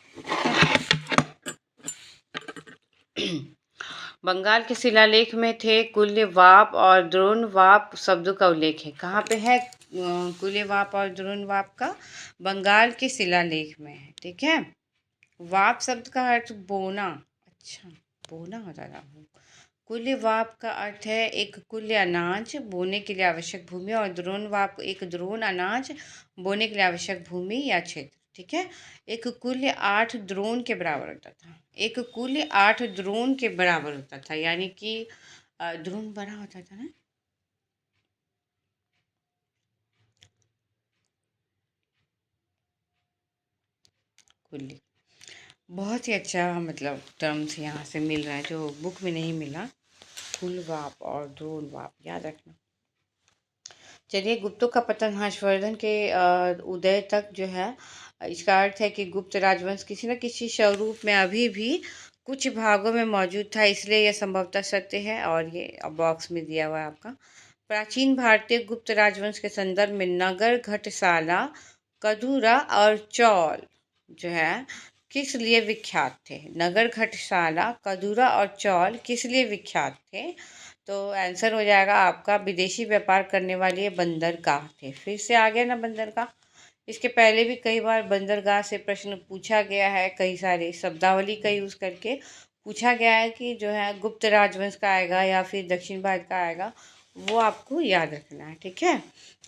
हैं। बंगाल के शिलालेख में थे कुल्यवाप और द्रोणवाप शब्दों का उल्लेख है। कहाँ पे है कुल्यवाप और द्रोणवाप का? बंगाल के शिलालेख में है। ठीक है। वाप शब्द का अर्थ बोना। अच्छा, बोना होता था। कुल्यवाप का अर्थ है एक कुल्य अनाज बोने के लिए आवश्यक भूमि, और द्रोणवाप एक द्रोण अनाज बोने के लिए आवश्यक भूमि या क्षेत्र। ठीक है। एक कुल्य 8 द्रोण के बराबर होता था। एक कुल्य 8 द्रोण के बराबर होता था, यानी कि द्रोण बड़ा होता था ना। कुल्य बहुत ही अच्छा मतलब टर्म्स यहाँ से मिल रहा है जो बुक में नहीं मिला। कुल्यवाप और द्रोणवाप याद रखना। चलिए, गुप्तों का पतन हर्षवर्धन के उदय तक जो है, इसका अर्थ है कि गुप्त राजवंश किसी न किसी स्वरूप में अभी भी कुछ भागों में मौजूद था, इसलिए यह संभवतः सत्य है, और ये बॉक्स में दिया हुआ है आपका। प्राचीन भारतीय गुप्त राजवंश के संदर्भ में नगर, घटसाला, कदूरा और चौल जो है किस लिए विख्यात थे। नगर, घटसाला, कदूरा और चौल किस लिए विख्यात थे? तो आंसर हो जाएगा आपका विदेशी व्यापार करने वाले बंदरगाह थे। फिर से आ गया ना बंदरगाह, इसके पहले भी कई बार बंदरगाह से प्रश्न पूछा गया है, कई सारे शब्दावली का यूज़ करके पूछा गया है कि जो है गुप्त राजवंश का आएगा या फिर दक्षिण भारत का आएगा, वो आपको याद रखना है। ठीक है।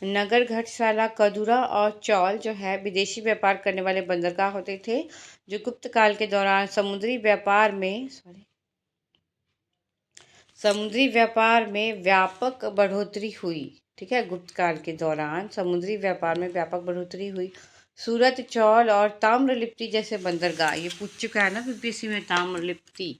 नगर, घटशाला, कदूरा और चौल जो है विदेशी व्यापार करने वाले बंदरगाह होते थे, जो गुप्त काल के दौरान समुद्री व्यापार में व्यापक बढ़ोतरी हुई। ठीक है। गुप्त काल के दौरान समुद्री व्यापार में व्यापक बढ़ोतरी हुई। सूरत, चौल और ताम्रलिप्ति जैसे बंदरगाह, ये पूछ चुका है ना बीपीएससी में, ताम्रलिप्ति,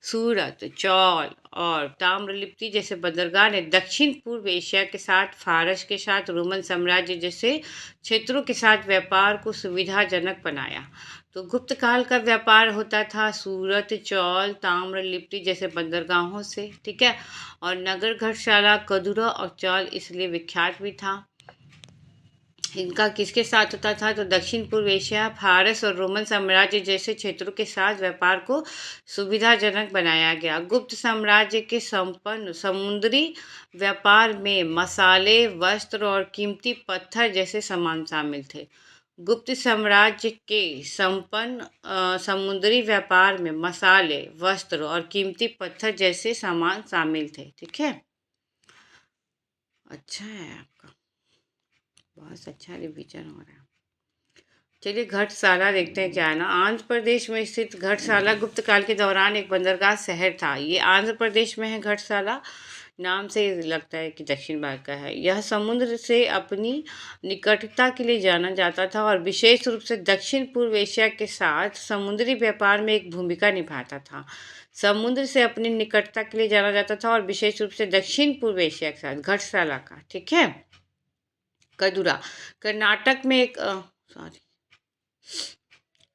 सूरत, चौल और ताम्रलिप्ति जैसे बंदरगाह ने दक्षिण पूर्व एशिया के साथ, फारस के साथ, रोमन साम्राज्य जैसे क्षेत्रों के साथ व्यापार को सुविधाजनक बनाया। तो गुप्त काल का व्यापार होता था सूरत, चौल, ताम्रलिप्ति जैसे बंदरगाहों से। ठीक है। और नगर, घटशाला, कदूरा और चौल इसलिए विख्यात भी था। इनका किसके साथ होता था? तो दक्षिण पूर्व एशिया, फारस और रोमन साम्राज्य जैसे क्षेत्रों के साथ व्यापार को सुविधाजनक बनाया गया। गुप्त साम्राज्य के संपन्न समुद्री व्यापार में मसाले, वस्त्र और कीमती पत्थर जैसे सामान शामिल थे। गुप्त साम्राज्य के संपन्न समुद्री व्यापार में मसाले, वस्त्र और कीमती पत्थर जैसे सामान शामिल थे। ठीक है। अच्छा है आपका, बहुत अच्छा रिवीजन हो रहा है। चलिए घटसाला देखते हैं क्या है ना। आंध्र प्रदेश में स्थित घटसाला गुप्त काल के दौरान एक बंदरगाह शहर था। ये आंध्र प्रदेश में है घटसाला, नाम से लगता है कि दक्षिण भारत का है। यह समुद्र से अपनी निकटता के लिए जाना जाता था और विशेष रूप से दक्षिण पूर्व एशिया के साथ समुद्री व्यापार में एक भूमिका निभाता था। समुद्र से अपनी निकटता के लिए जाना जाता था और विशेष रूप से दक्षिण पूर्व एशिया के साथ, घटसाला का। ठीक है। कदूरा कर्नाटक में एक सॉरी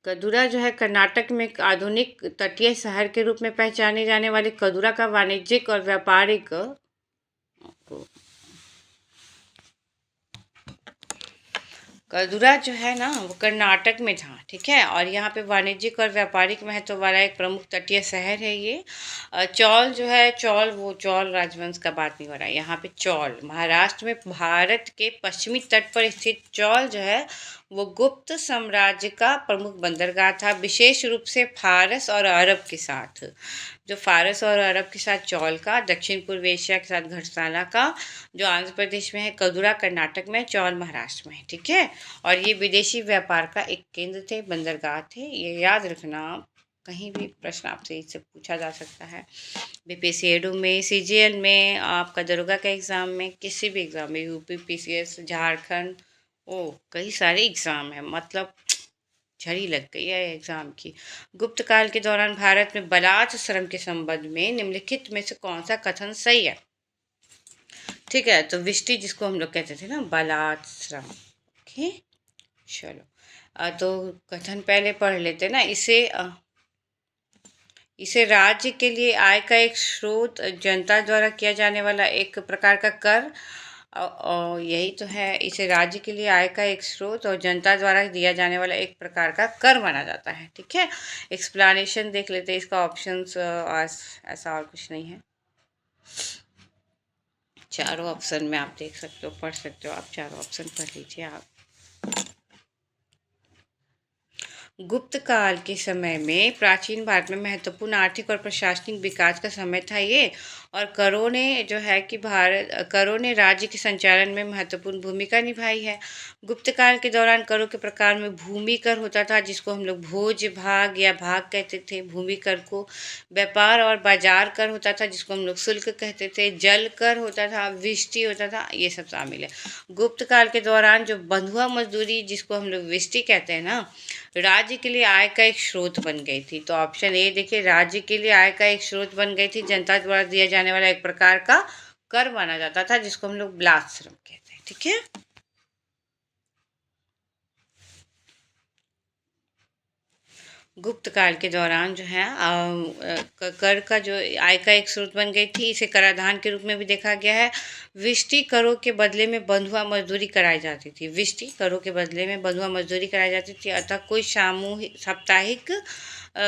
कदूरा जो है कर्नाटक में एक आधुनिक तटीय शहर के रूप में पहचाने जाने वाले कदूरा का वाणिज्यिक और व्यापारिक कदूरा जो है ना वो कर्नाटक में था। ठीक है। और यहाँ पे वाणिज्यिक और व्यापारिक महत्व वाला एक प्रमुख तटीय शहर है ये। चौल जो है, चौल वो चौल राजवंश का बात नहीं हो रहा है यहाँ पे। चौल महाराष्ट्र में भारत के पश्चिमी तट पर स्थित चौल जो है वो गुप्त साम्राज्य का प्रमुख बंदरगाह था, विशेष रूप से फारस और अरब के साथ। जो फारस और अरब के साथ चौल का, दक्षिण पूर्व एशिया के साथ घटसाला का, जो आंध्र प्रदेश में है, कदूरा कर्नाटक में, चौल महाराष्ट्र में है। ठीक है। और ये विदेशी व्यापार का एक केंद्र थे, बंदरगाह थे, ये याद रखना। कहीं भी प्रश्न आपसे इससे पूछा जा सकता है। बीपीएससी एडू में, सीजीएल में, आपका दरोगा का एग्ज़ाम में, किसी भी एग्ज़ाम में, यूपी, पीसीएस, झारखंड, ओ कई सारे एग्ज़ाम हैं, मतलब झड़ी लग गई है एग्ज़ाम की। गुप्त काल के दौरान भारत में बलात् श्रम के संबंध में निम्नलिखित में से कौन सा कथन सही है? ठीक है। तो विष्टि जिसको हम लोग कहते थे ना, बलात् श्रम। ओके, चलो तो कथन पहले पढ़ लेते ना। इसे राज्य के लिए आय का एक स्रोत, जनता द्वारा किया जाने वाला एक प्रकार का कर, और यही तो है, इसे राज्य के लिए आय का एक स्रोत और जनता द्वारा दिया जाने वाला एक प्रकार का कर माना जाता है। ठीक है। एक्सप्लेनेशन देख लेते हैं इसका। ऑप्शंस ऐसा और कुछ नहीं है, चारों ऑप्शन में आप देख सकते हो, पढ़ सकते हो। आप चारों ऑप्शन पढ़ लीजिए आप। गुप्त काल के समय में प्राचीन भारत में महत्वपूर्ण आर्थिक और प्रशासनिक विकास का समय था ये। और करों ने जो है कि करों ने राज्य के संचालन में महत्वपूर्ण भूमिका निभाई है। गुप्त काल के दौरान करों के प्रकार में भूमि कर होता था, जिसको हम लोग भोज भाग या भाग कहते थे, भूमि कर को। व्यापार और बाजार कर होता था, जिसको हम लोग शुल्क कहते थे। जल कर होता था, विष्टि होता था, ये सब शामिल है। गुप्त काल के दौरान जो बंधुआ मजदूरी, जिसको हम लोग विष्टि कहते हैं ना, राज्य के लिए आय का एक स्रोत बन गई थी। तो ऑप्शन ए देखिए, राज्य के लिए आय का एक स्रोत बन गई थी, जनता द्वारा दिया जाने वाला एक प्रकार का कर माना जाता था, जिसको हम लोग बलात् श्रम कहते हैं। ठीक है। गुप्त काल के दौरान जो है कर का जो आय का एक स्रोत बन गई थी, इसे कराधान के रूप में भी देखा गया है। विष्टि करों के बदले में बंधुआ मजदूरी कराई जाती थी। विष्टि करों के बदले में बंधुआ मजदूरी कराई जाती थी, अतः कोई साप्ताहिक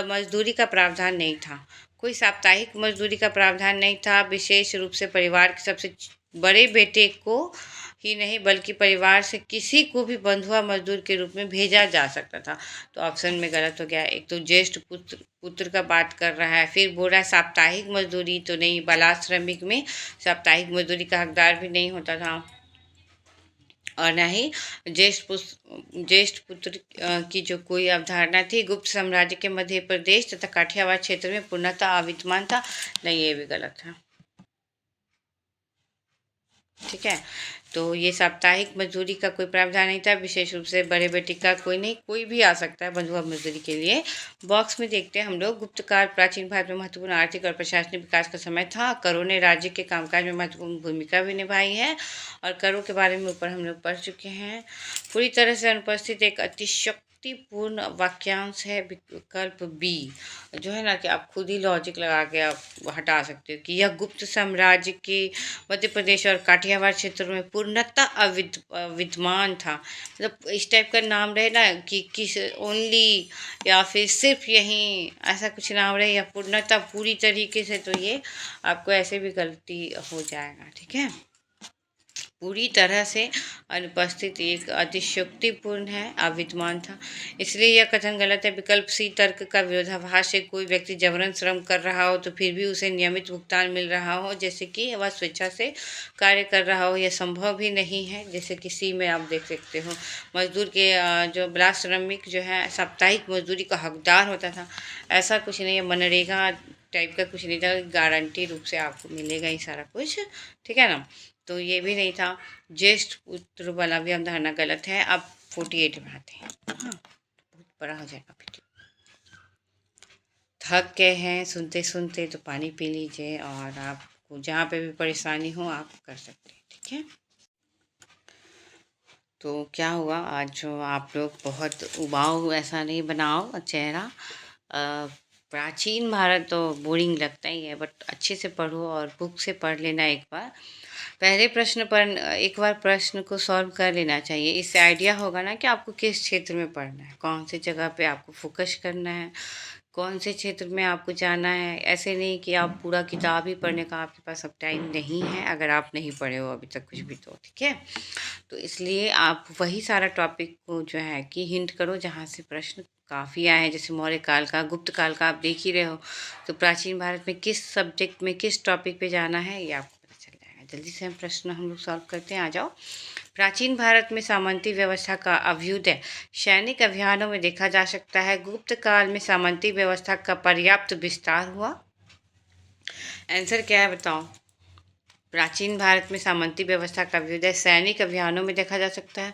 मजदूरी का प्रावधान नहीं था। कोई साप्ताहिक मजदूरी का प्रावधान नहीं था। विशेष रूप से परिवार के सबसे बड़े बेटे को ही नहीं बल्कि परिवार से किसी को भी बंधुआ मजदूर के रूप में भेजा जा सकता था। तो ऑप्शन में गलत हो गया। एक तो ज्येष्ठ पुत्र पुत्र का बात कर रहा है, फिर बोल रहा है साप्ताहिक मजदूरी, तो नहीं, बाल श्रमिक में साप्ताहिक मजदूरी का हकदार भी नहीं होता था। और न ही ज्येष्ठ पुत्र की जो कोई अवधारणा थी गुप्त साम्राज्य के मध्य प्रदेश तथा काठियावाड़ क्षेत्र में पूर्णतः अविद्यमान था। नहीं, ये भी गलत है। ठीक है, तो ये साप्ताहिक मजदूरी का कोई प्रावधान नहीं था, विशेष रूप से बड़े बेटे का कोई नहीं, कोई भी आ सकता है बंधुआ मजदूरी के लिए। बॉक्स में देखते हैं हम लोग। गुप्त काल प्राचीन भारत में महत्वपूर्ण आर्थिक और प्रशासनिक विकास का समय था। करों ने राज्य के कामकाज में महत्वपूर्ण भूमिका भी निभाई है, और करों के बारे में ऊपर हम लोग पढ़ चुके हैं। पूरी तरह से अनुपस्थित एक अतिशयोक्तिपूर्ण वाक्यांश है विकल्प बी, जो है ना कि आप खुद ही लॉजिक लगा के आप हटा सकते हो कि यह गुप्त साम्राज्य के मध्य प्रदेश और काठियावाड़ क्षेत्र में पूर्णतः विद्यमान था। मतलब इस टाइप का नाम रहे ना कि किस ओनली, या फिर सिर्फ यहीं, ऐसा कुछ नाम रहे, या पूर्णतः पूरी तरीके से, तो ये आपको ऐसे भी गलती हो जाएगा। ठीक है, पूरी तरह से अनुपस्थित एक अतिशयोक्तिपूर्ण है, अविद्यमान था, इसलिए यह कथन गलत है। विकल्प सी, तर्क का विरोधाभास है। कोई व्यक्ति जबरन श्रम कर रहा हो तो फिर भी उसे नियमित भुगतान मिल रहा हो, जैसे कि वह स्वेच्छा से कार्य कर रहा हो, यह संभव भी नहीं है। जैसे कि सी में आप देख सकते हो, मजदूर के जो बाल श्रमिक जो है साप्ताहिक मजदूरी का हकदार होता था, ऐसा कुछ नहीं है। मनरेगा टाइप का कुछ नहीं था, गारंटी रूप से आपको मिलेगा ही सारा कुछ। ठीक है ना, तो ये भी नहीं था। ज्येष्ठ पुत्र वाला भी अवधारणा गलत है। अब 48 में आते हैं। हाँ, बहुत बड़ा हो जाएगा वीडियो। थक गए हैं सुनते सुनते तो पानी पी लीजिए, और आपको जहाँ पे भी परेशानी हो आप कर सकते हैं। ठीक है, तो क्या हुआ आज जो आप लोग बहुत उबाऊ ऐसा नहीं बनाओ चेहरा। प्राचीन भारत तो बोरिंग लगता ही है, बट अच्छे से पढ़ो और बुक से पढ़ लेना एक बार। पहले प्रश्न पर एक बार प्रश्न को सॉल्व कर लेना चाहिए, इससे आइडिया होगा ना कि आपको किस क्षेत्र में पढ़ना है, कौन सी जगह पे आपको फोकस करना है, कौन से क्षेत्र में आपको जाना है। ऐसे नहीं कि आप पूरा किताब ही पढ़ने का आपके पास अब टाइम नहीं है, अगर आप नहीं पढ़े हो अभी तक कुछ भी तो। ठीक है, तो इसलिए आप वही सारा टॉपिक को जो है कि हिंट करो जहाँ से प्रश्न काफ़ी आए हैं। जैसे मौर्य काल का, गुप्त काल का आप देख ही रहे हो, तो प्राचीन भारत में किस सब्जेक्ट में किस टॉपिक पे जाना है ये आपको पता चल जाएगा। जल्दी से हम प्रश्न हम लोग सॉल्व करते हैं, आ जाओ। प्राचीन भारत में सामंती व्यवस्था का अभ्युदय सैनिक अभियानों में देखा जा सकता है। गुप्त काल में सामंती व्यवस्था का पर्याप्त विस्तार हुआ। आंसर क्या है बताओ। प्राचीन भारत में सामंती व्यवस्था का अभ्युदय सैनिक अभियानों में देखा जा सकता है।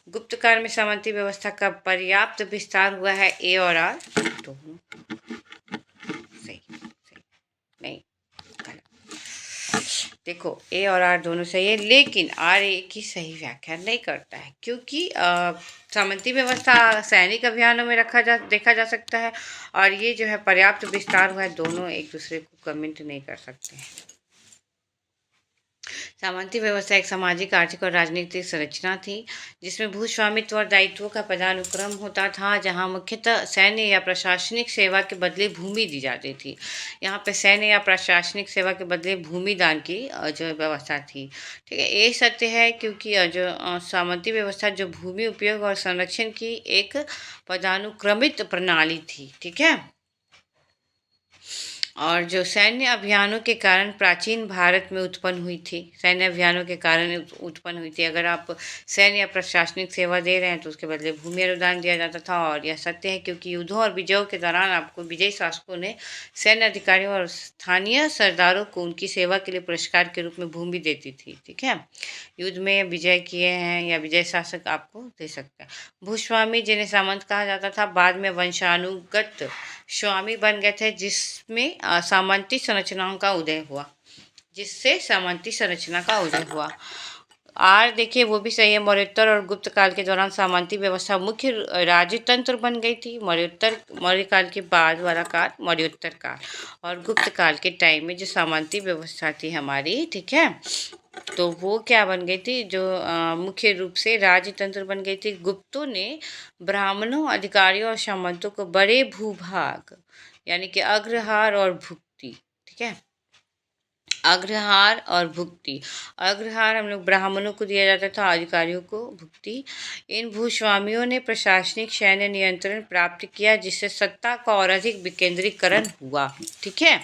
गुप्त काल में सामंती व्यवस्था का पर्याप्त विस्तार हुआ है। ए और आर दोनों सही सही नहीं, देखो ए और आर दोनों सही है, लेकिन आर ए की सही व्याख्या नहीं करता है, क्योंकि सामंती व्यवस्था सैनिक अभियानों में देखा जा सकता है, और ये जो है पर्याप्त विस्तार हुआ है, दोनों एक दूसरे को कमेंट नहीं कर सकते हैं। सामंती व्यवस्था एक सामाजिक, आर्थिक और राजनीतिक संरचना थी जिसमें भूस्वामित्व और दायित्वों का पदानुक्रम होता था, जहां मुख्यतः सैन्य या प्रशासनिक सेवा के बदले भूमि दी जाती थी। यहाँ पे सैन्य या प्रशासनिक सेवा के बदले भूमि दान की जो व्यवस्था थी। ठीक है, ये सत्य है, क्योंकि जो सामंती व्यवस्था जो भूमि उपयोग और संरक्षण की एक पदानुक्रमित प्रणाली थी। ठीक है, और जो सैन्य अभियानों के कारण प्राचीन भारत में उत्पन्न हुई थी, सैन्य अभियानों के कारण उत्पन्न हुई थी। अगर आप सैन्य या प्रशासनिक सेवा दे रहे हैं तो उसके बदले भूमि अनुदान दिया जाता था। और यह सत्य है, क्योंकि युद्धों और विजयों के दौरान आपको विजयी शासकों ने सैन्य अधिकारियों और स्थानीय सरदारों को उनकी सेवा के लिए पुरस्कार के रूप में भूमि देती थी। ठीक है, युद्ध में विजय किए हैं या विजय शासक आपको दे सकता है। भूस्वामी जिन्हें सामंत कहा जाता था, बाद में वंशानुगत स्वामी बन गए थे, जिसमें सामंती संरचनाओं का उदय हुआ, जिससे सामंती संरचना का उदय हुआ। आर देखिए वो भी सही है। मौर्योत्तर और गुप्त काल के दौरान सामंती व्यवस्था मुख्य राजतंत्र बन गई थी। मौर्य काल के बाद वाला काल मौर्योत्तर काल, और गुप्त काल के टाइम में जो सामंती व्यवस्था थी हमारी, ठीक है, तो वो क्या बन गई थी, जो मुख्य रूप से राजतंत्र बन गई थी। गुप्तों ने ब्राह्मणों, अधिकारियों और सामंतों को बड़े भूभाग यानी कि अग्रहार और भुक्ति, ठीक है, अग्रहार और भुक्ति। अग्रहार हम लोग ब्राह्मणों को दिया जाता था, अधिकारियों को भुक्ति। इन भूस्वामियों ने प्रशासनिक सैन्य नियंत्रण प्राप्त किया, जिससे सत्ता का और अधिक विकेंद्रीकरण हुआ। ठीक है,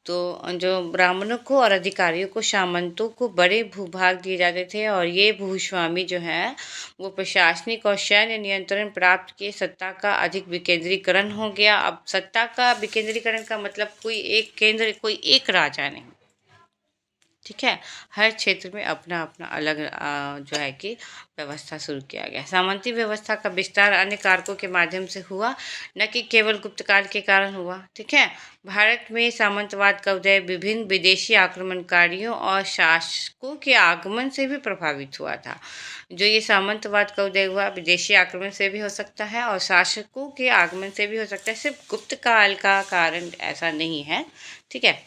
तो जो ब्राह्मणों को और अधिकारियों को, सामंतों को बड़े भूभाग दिए जाते थे, और ये भूस्वामी जो है वो प्रशासनिक और सैन्य नियंत्रण प्राप्त किए, सत्ता का अधिक विकेंद्रीकरण हो गया। अब सत्ता का विकेंद्रीकरण का मतलब कोई एक केंद्र, कोई एक राजा नहीं। ठीक है, हर क्षेत्र में अपना अपना अलग जो है कि व्यवस्था शुरू किया गया। सामंती व्यवस्था का विस्तार अन्य कारकों के माध्यम से हुआ, न कि केवल गुप्त काल के कारण हुआ। ठीक है, भारत में सामंतवाद का उदय विभिन्न विदेशी आक्रमणकारियों और शासकों के आगमन से भी प्रभावित हुआ था। जो ये सामंतवाद का उदय हुआ, विदेशी आक्रमण से भी हो सकता है और शासकों के आगमन से भी हो सकता है, सिर्फ गुप्त काल का कारण ऐसा नहीं है। ठीक है,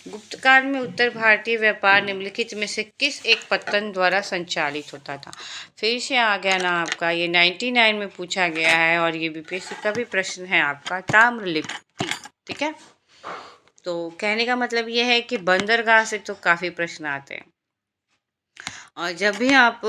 गुप्त काल में उत्तर भारतीय व्यापार निम्नलिखित में से किस एक पत्तन द्वारा संचालित होता था? फिर से आ गया ना आपका, ये 99 में पूछा गया है और ये बीपीएससी का भी प्रश्न है आपका, ताम्रलिप्ति। ठीक है, तो कहने का मतलब ये है कि बंदरगाह से तो काफ़ी प्रश्न आते हैं, और जब भी आप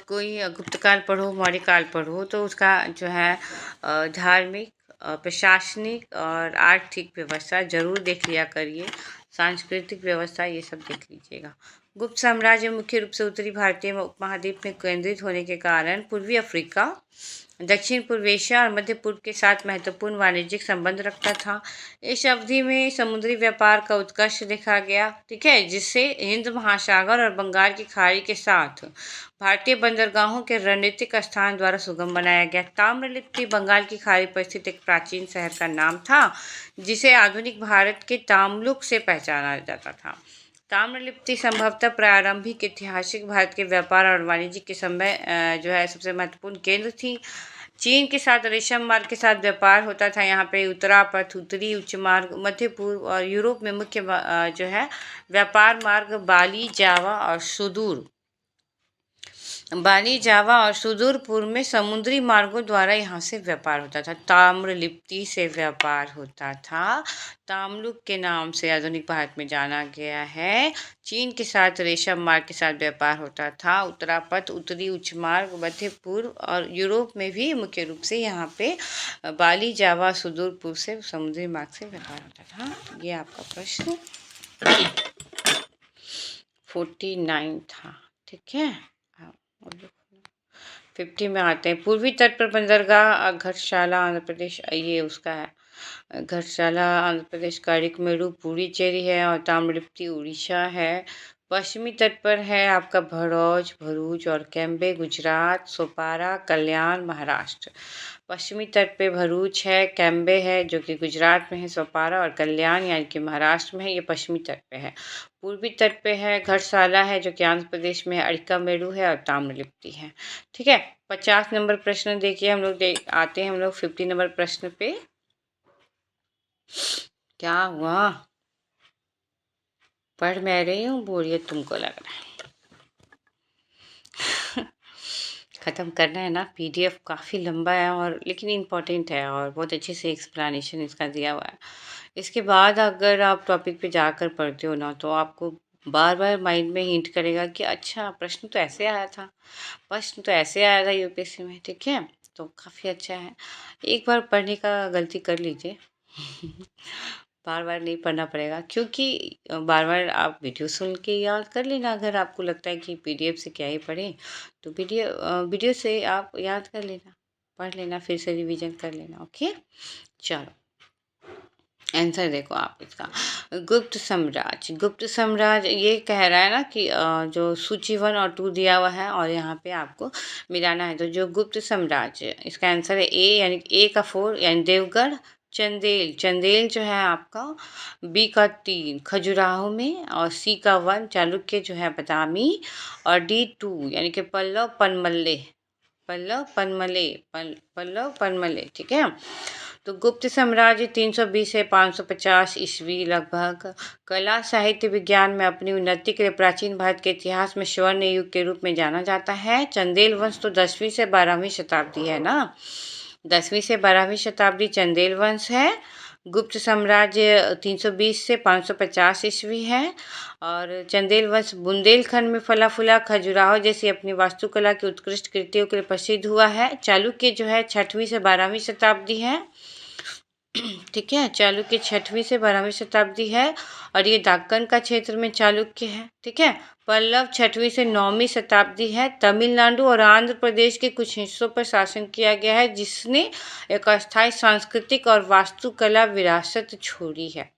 कोई गुप्त काल पढ़ो, मौर्य काल पढ़ो, तो उसका जो है धार्मिक, प्रशासनिक और आर्थिक व्यवस्था जरूर देख लिया करिए, सांस्कृतिक व्यवस्था ये सब देख लीजिएगा। गुप्त साम्राज्य मुख्य रूप से उत्तरी भारतीय उपमहाद्वीप में केंद्रित होने के कारण पूर्वी अफ्रीका, दक्षिण पूर्व एशिया और मध्य पूर्व के साथ महत्वपूर्ण वाणिज्यिक संबंध रखता था। इस अवधि में समुद्री व्यापार का उत्कर्ष देखा गया। ठीक है, जिससे हिंद महासागर और बंगाल की खाड़ी के साथ भारतीय बंदरगाहों के रणनीतिक स्थान द्वारा सुगम बनाया गया। ताम्रलिप्ति बंगाल की खाड़ी पर स्थित एक प्राचीन शहर का नाम था, जिसे आधुनिक भारत के ताम्लुक से पहचाना जाता था। ताम्रलिप्ति संभवतः प्रारंभिक ऐतिहासिक भारत के व्यापार और वाणिज्य के समय जो है सबसे महत्वपूर्ण केंद्र थी। चीन के साथ रेशम मार्ग के साथ व्यापार होता था। यहाँ पे उत्तरापथ, उत्तरी उच्च मार्ग, मध्य पूर्व और यूरोप में मुख्य जो है व्यापार मार्ग बाली जावा और सुदूर पूर्व में समुद्री मार्गों द्वारा यहाँ से व्यापार होता था। ताम्रलिप्ति से व्यापार होता था, ताम्लुक के नाम से आधुनिक भारत में जाना गया है। चीन के साथ रेशम मार्ग के साथ व्यापार होता था। उत्तरापथ, उत्तरी उच्च मार्ग, मध्य पूर्व और यूरोप में भी मुख्य रूप से यहाँ पे बाली जावा सुदूर पूर्व से समुद्री मार्ग से व्यापार होता था। ये आपका प्रश्न 49 था। ठीक है, 50 में आते हैं। पूर्वी तट पर बंदरगाह घटशाला आंध्र प्रदेश, ये उसका है। घटशाला आंध्र प्रदेश, कारिकमेरू पुडुचेरी है और ताम्रलिप्ति उड़ीसा है। पश्चिमी तट पर है आपका भरूच और कैम्बे गुजरात, सोपारा कल्याण महाराष्ट्र। पश्चिमी तट पे भरूच है, कैम्बे है जो कि गुजरात में है, सोपारा और कल्याण यानी कि महाराष्ट्र में है, ये पश्चिमी तट पे है। पूर्वी तट पे है घटसाला है जो कि आंध्र प्रदेश में है, अरिकामेरू है और ताम्रलिप्ति है। ठीक है, 50 नंबर प्रश्न देखिए, हम लोग आते हैं हम लोग 50 नंबर प्रश्न पे। क्या हुआ, पढ़ मैं रही हूँ, बोरियत तुमको लग रहा है। ख़त्म करना है ना, पीडीएफ काफ़ी लंबा है और लेकिन इम्पॉर्टेंट है और बहुत अच्छे से एक्सप्लेनेशन इसका दिया हुआ है। इसके बाद अगर आप टॉपिक पे जाकर पढ़ते हो ना, तो आपको बार बार माइंड में हिंट करेगा कि अच्छा प्रश्न तो ऐसे आया था यूपीएससी में। ठीक है, तो काफ़ी अच्छा है, एक बार पढ़ने का गलती कर लीजिए। बार बार नहीं पढ़ना पड़ेगा, क्योंकि बार बार आप वीडियो सुन के याद कर लेना। अगर आपको लगता है कि पीडीएफ से क्या ही पढ़ें, तो वीडियो से आप याद कर लेना, पढ़ लेना, फिर से रिवीजन कर लेना। ओके, चलो आंसर देखो आप इसका। गुप्त साम्राज्य ये कह रहा है ना कि जो सूची 1 और 2 दिया हुआ है और यहाँ पे आपको मिलाना है। तो जो गुप्त साम्राज्य, इसका आंसर है ए, यानी ए का 4 यानी देवगढ़। चंदेल जो है आपका, बी का 3 खजुराहो में, और सी का 1 चालुक्य जो है बदामी, और डी 2 यानी कि पल्लव पनमले। ठीक है, तो गुप्त साम्राज्य 320 से 550 ईस्वी लगभग कला साहित्य विज्ञान में अपनी उन्नति के लिए प्राचीन भारत के इतिहास में स्वर्ण युग के रूप में जाना जाता है। चंदेल वंश तो 10वीं से 12वीं शताब्दी है ना, 10वीं से 12वीं शताब्दी चंदेल वंश है। गुप्त साम्राज्य 320 से 550 ईस्वी है। और चंदेल वंश बुंदेलखंड में फला फूला खजुराहो जैसी अपनी वास्तुकला की उत्कृष्ट कृतियों के लिए प्रसिद्ध हुआ है। चालुक्य जो है 6वीं से 12वीं शताब्दी है। ठीक है, चालुक्य 6वीं से 12वीं शताब्दी है और ये दक्कन का क्षेत्र में चालुक्य है। ठीक है, पल्लव 6वीं से 9वीं शताब्दी है। तमिलनाडु और आंध्र प्रदेश के कुछ हिस्सों पर शासन किया गया है, जिसने एक अस्थायी सांस्कृतिक और वास्तुकला विरासत छोड़ी है।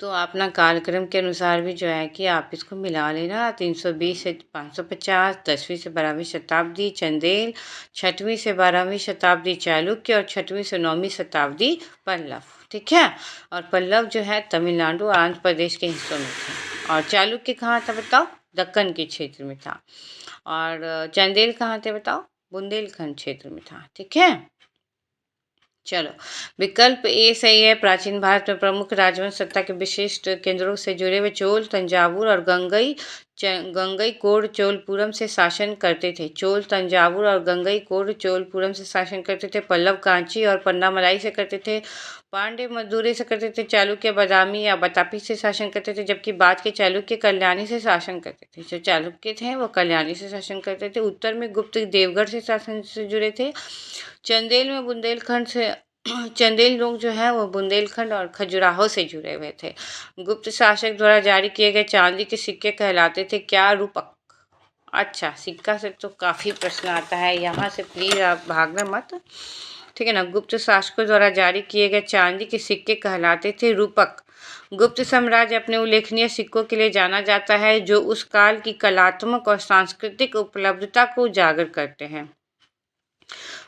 तो अपना कार्यक्रम के अनुसार भी जो है कि आप इसको मिला लेना। 320 से 550, 10वीं से 12वीं शताब्दी चंदेल, 6वीं से 12वीं शताब्दी चालुक्य और 6वीं से 9वीं शताब्दी पल्लव। ठीक है, और पल्लव जो है तमिलनाडु और आंध्र प्रदेश के हिस्सों में थे। और चालुक्य कहाँ था बताओ? दक्कन के क्षेत्र में था। और चंदेल कहाँ थे बताओ? बुंदेलखंड क्षेत्र में था। ठीक है, चलो विकल्प ए सही है। प्राचीन भारत में प्रमुख राजवंश सत्ता के विशिष्ट केंद्रों से जुड़े हुए चोल तंजावुर और गंगई कोड चोलपुरम से शासन करते थे। चोल तंजावुर और गंगई कोड चोलपुरम से शासन करते थे। पल्लव कांची और पन्नामलाई से करते थे। पांड्य मदुरै से करते थे। चालुक्य बादामी या बतापी से शासन करते थे, जबकि बाद के चालुक्य कल्याणी से शासन करते थे। जो चालुक्य थे वो कल्याणी से शासन करते थे। उत्तर में गुप्त देवगढ़ से शासन से जुड़े थे। चंदेल में बुंदेलखंड से चंदेल लोग जो है वो बुंदेलखंड और खजुराहो से जुड़े हुए थे। गुप्त शासक द्वारा जारी किए गए चांदी के सिक्के कहलाते थे क्या? रूपक। अच्छा, सिक्का से तो काफ़ी प्रश्न आता है, यहाँ से प्लीज़ आप भागना मत। ठीक है ना, गुप्त शासकों द्वारा जारी किए गए चांदी के सिक्के कहलाते थे रूपक। गुप्त साम्राज्य अपने उल्लेखनीय सिक्कों के लिए जाना जाता है, जो उस काल की कलात्मक और सांस्कृतिक उपलब्धता को उजागर करते हैं।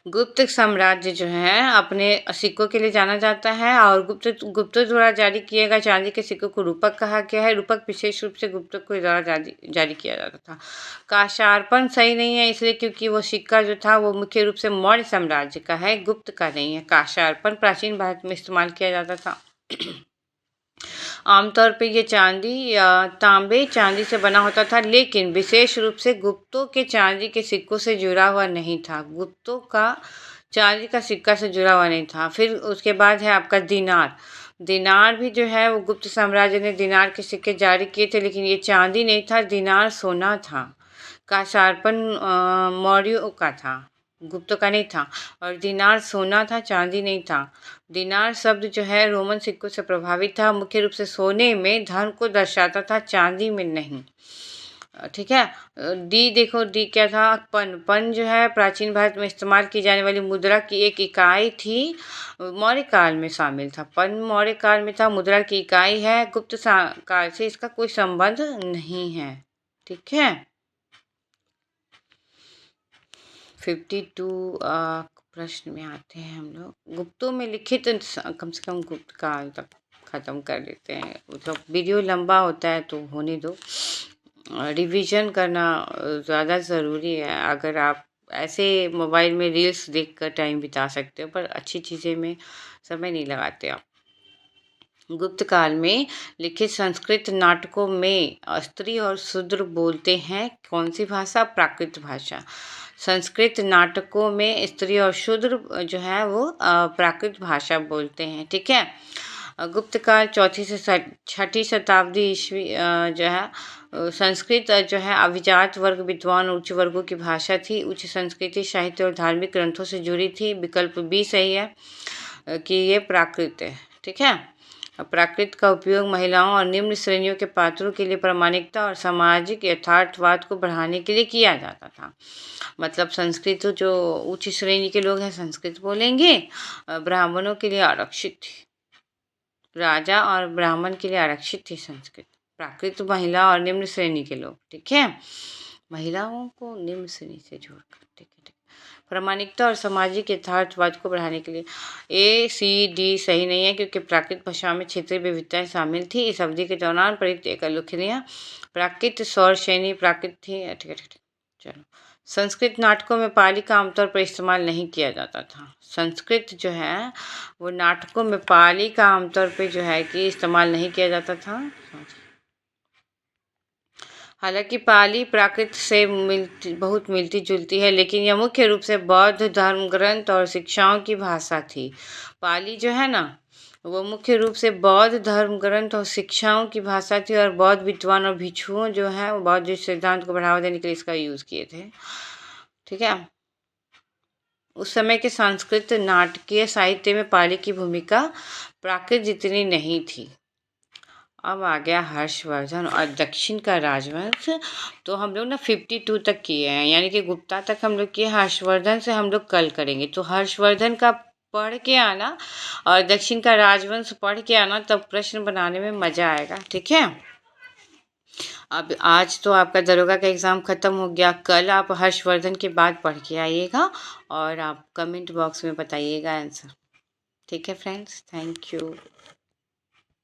गुप्त साम्राज्य जो है अपने सिक्कों के लिए जाना जाता है और गुप्त द्वारा जारी किए गए चांदी के सिक्कों को रूपक कहा गया है। रूपक विशेष रूप से गुप्त को द्वारा जारी किया जाता था। काशार्पण सही नहीं है, इसलिए क्योंकि वो सिक्का जो था वो मुख्य रूप से मौर्य साम्राज्य का है, गुप्त का नहीं है। काशार्पण प्राचीन भारत में इस्तेमाल किया जाता था। आमतौर पे ये चांदी या तांबे चांदी से बना होता था, लेकिन विशेष रूप से गुप्तों के चांदी के सिक्कों से जुड़ा हुआ नहीं था। गुप्तों का चांदी का सिक्का से जुड़ा हुआ नहीं था। फिर उसके बाद है आपका दिनार। दिनार भी जो है वो गुप्त साम्राज्य ने दिनार के सिक्के जारी किए थे, लेकिन ये चांदी नहीं था, दिनार सोना था। काशार्पण मौर्यों का था, गुप्त का नहीं था। और दिनार सोना था, चांदी नहीं था। दिनार शब्द जो है रोमन सिक्कों से प्रभावित था, मुख्य रूप से सोने में धन को दर्शाता था, चांदी में नहीं। ठीक है, डी देखो, डी क्या था? पन जो है प्राचीन भारत में इस्तेमाल की जाने वाली मुद्रा की एक इकाई थी, मौर्य काल में शामिल था। पन मौर्य काल में था, मुद्रा की इकाई है, गुप्त काल से इसका कोई संबंध नहीं है। ठीक है, 52 प्रश्न में आते हैं हम लोग। गुप्तों में लिखित कम से कम गुप्त काल तक ख़त्म कर लेते हैं, मतलब वीडियो लंबा होता है तो होने दो। रिवीजन करना ज़्यादा ज़रूरी है। अगर आप ऐसे मोबाइल में रील्स देखकर टाइम बिता सकते हो, पर अच्छी चीज़ें में समय नहीं लगाते आप। गुप्त काल में लिखित संस्कृत नाटकों में स्त्री और शूद्र बोलते हैं कौन सी भाषा? प्राकृत भाषा। संस्कृत नाटकों में स्त्री और शूद्र जो है वो प्राकृत भाषा बोलते हैं। ठीक है, गुप्त काल 4वीं से 6वीं शताब्दी ईस्वी जो है संस्कृत जो है अभिजात वर्ग, विद्वान उच्च वर्गों की भाषा थी। उच्च संस्कृति साहित्य और धार्मिक ग्रंथों से जुड़ी थी। विकल्प बी सही है कि ये प्राकृत है। ठीक है, प्राकृत का उपयोग महिलाओं और निम्न श्रेणियों के पात्रों के लिए प्रामाणिकता और सामाजिक यथार्थवाद को बढ़ाने के लिए किया जाता था। मतलब संस्कृत जो उच्च श्रेणी के लोग हैं संस्कृत बोलेंगे, ब्राह्मणों के लिए आरक्षित थी, राजा और ब्राह्मण के लिए आरक्षित थी संस्कृत। प्राकृत महिला और निम्न श्रेणी के लोग। ठीक है, महिलाओं को निम्न श्रेणी से जोड़कर। ठीक है, प्रामाणिकता और सामाजिक यथार्थवाद को बढ़ाने के लिए। ए सी डी सही नहीं है, क्योंकि प्राकृत भाषा में क्षेत्रीय विविधताएं शामिल थी। इस अवधि के दौरान प्रयुक्त एक उल्लेखनीय प्राकृत सौर श्रेणी प्राकृत थी। ठीक है, चलो। संस्कृत नाटकों में पाली का आमतौर पर इस्तेमाल नहीं किया जाता था। संस्कृत जो है वो नाटकों में पाली का आमतौर पर जो है कि इस्तेमाल नहीं किया जाता था। हालांकि पाली प्राकृत से बहुत मिलती जुलती है, लेकिन यह मुख्य रूप से बौद्ध धर्म ग्रंथ और शिक्षाओं की भाषा थी। पाली जो है ना, वो मुख्य रूप से बौद्ध धर्म ग्रंथ और शिक्षाओं की भाषा थी, और बौद्ध विद्वान और भिक्षुओं जो है वो बौद्ध सिद्धांत को बढ़ावा देने के लिए इसका यूज किए थे। ठीक है। उस समय के संस्कृत नाटकीय साहित्य में पाली की भूमिका प्राकृत जितनी नहीं थी। अब आ गया हर्षवर्धन और दक्षिण का राजवंश। तो हम लोग ना 52 तक किए हैं, यानी कि गुप्ता तक हम लोग किए। हर्षवर्धन से हम लोग कल करेंगे। तो हर्षवर्धन का पढ़ के आना और दक्षिण का राजवंश पढ़ के आना, तब प्रश्न बनाने में मजा आएगा। ठीक है। अब आज तो आपका दरोगा का एग्ज़ाम ख़त्म हो गया। कल आप हर्षवर्धन के बाद पढ़ के आइएगा और आप कमेंट बॉक्स में बताइएगा आंसर। ठीक है फ्रेंड्स, थैंक यू।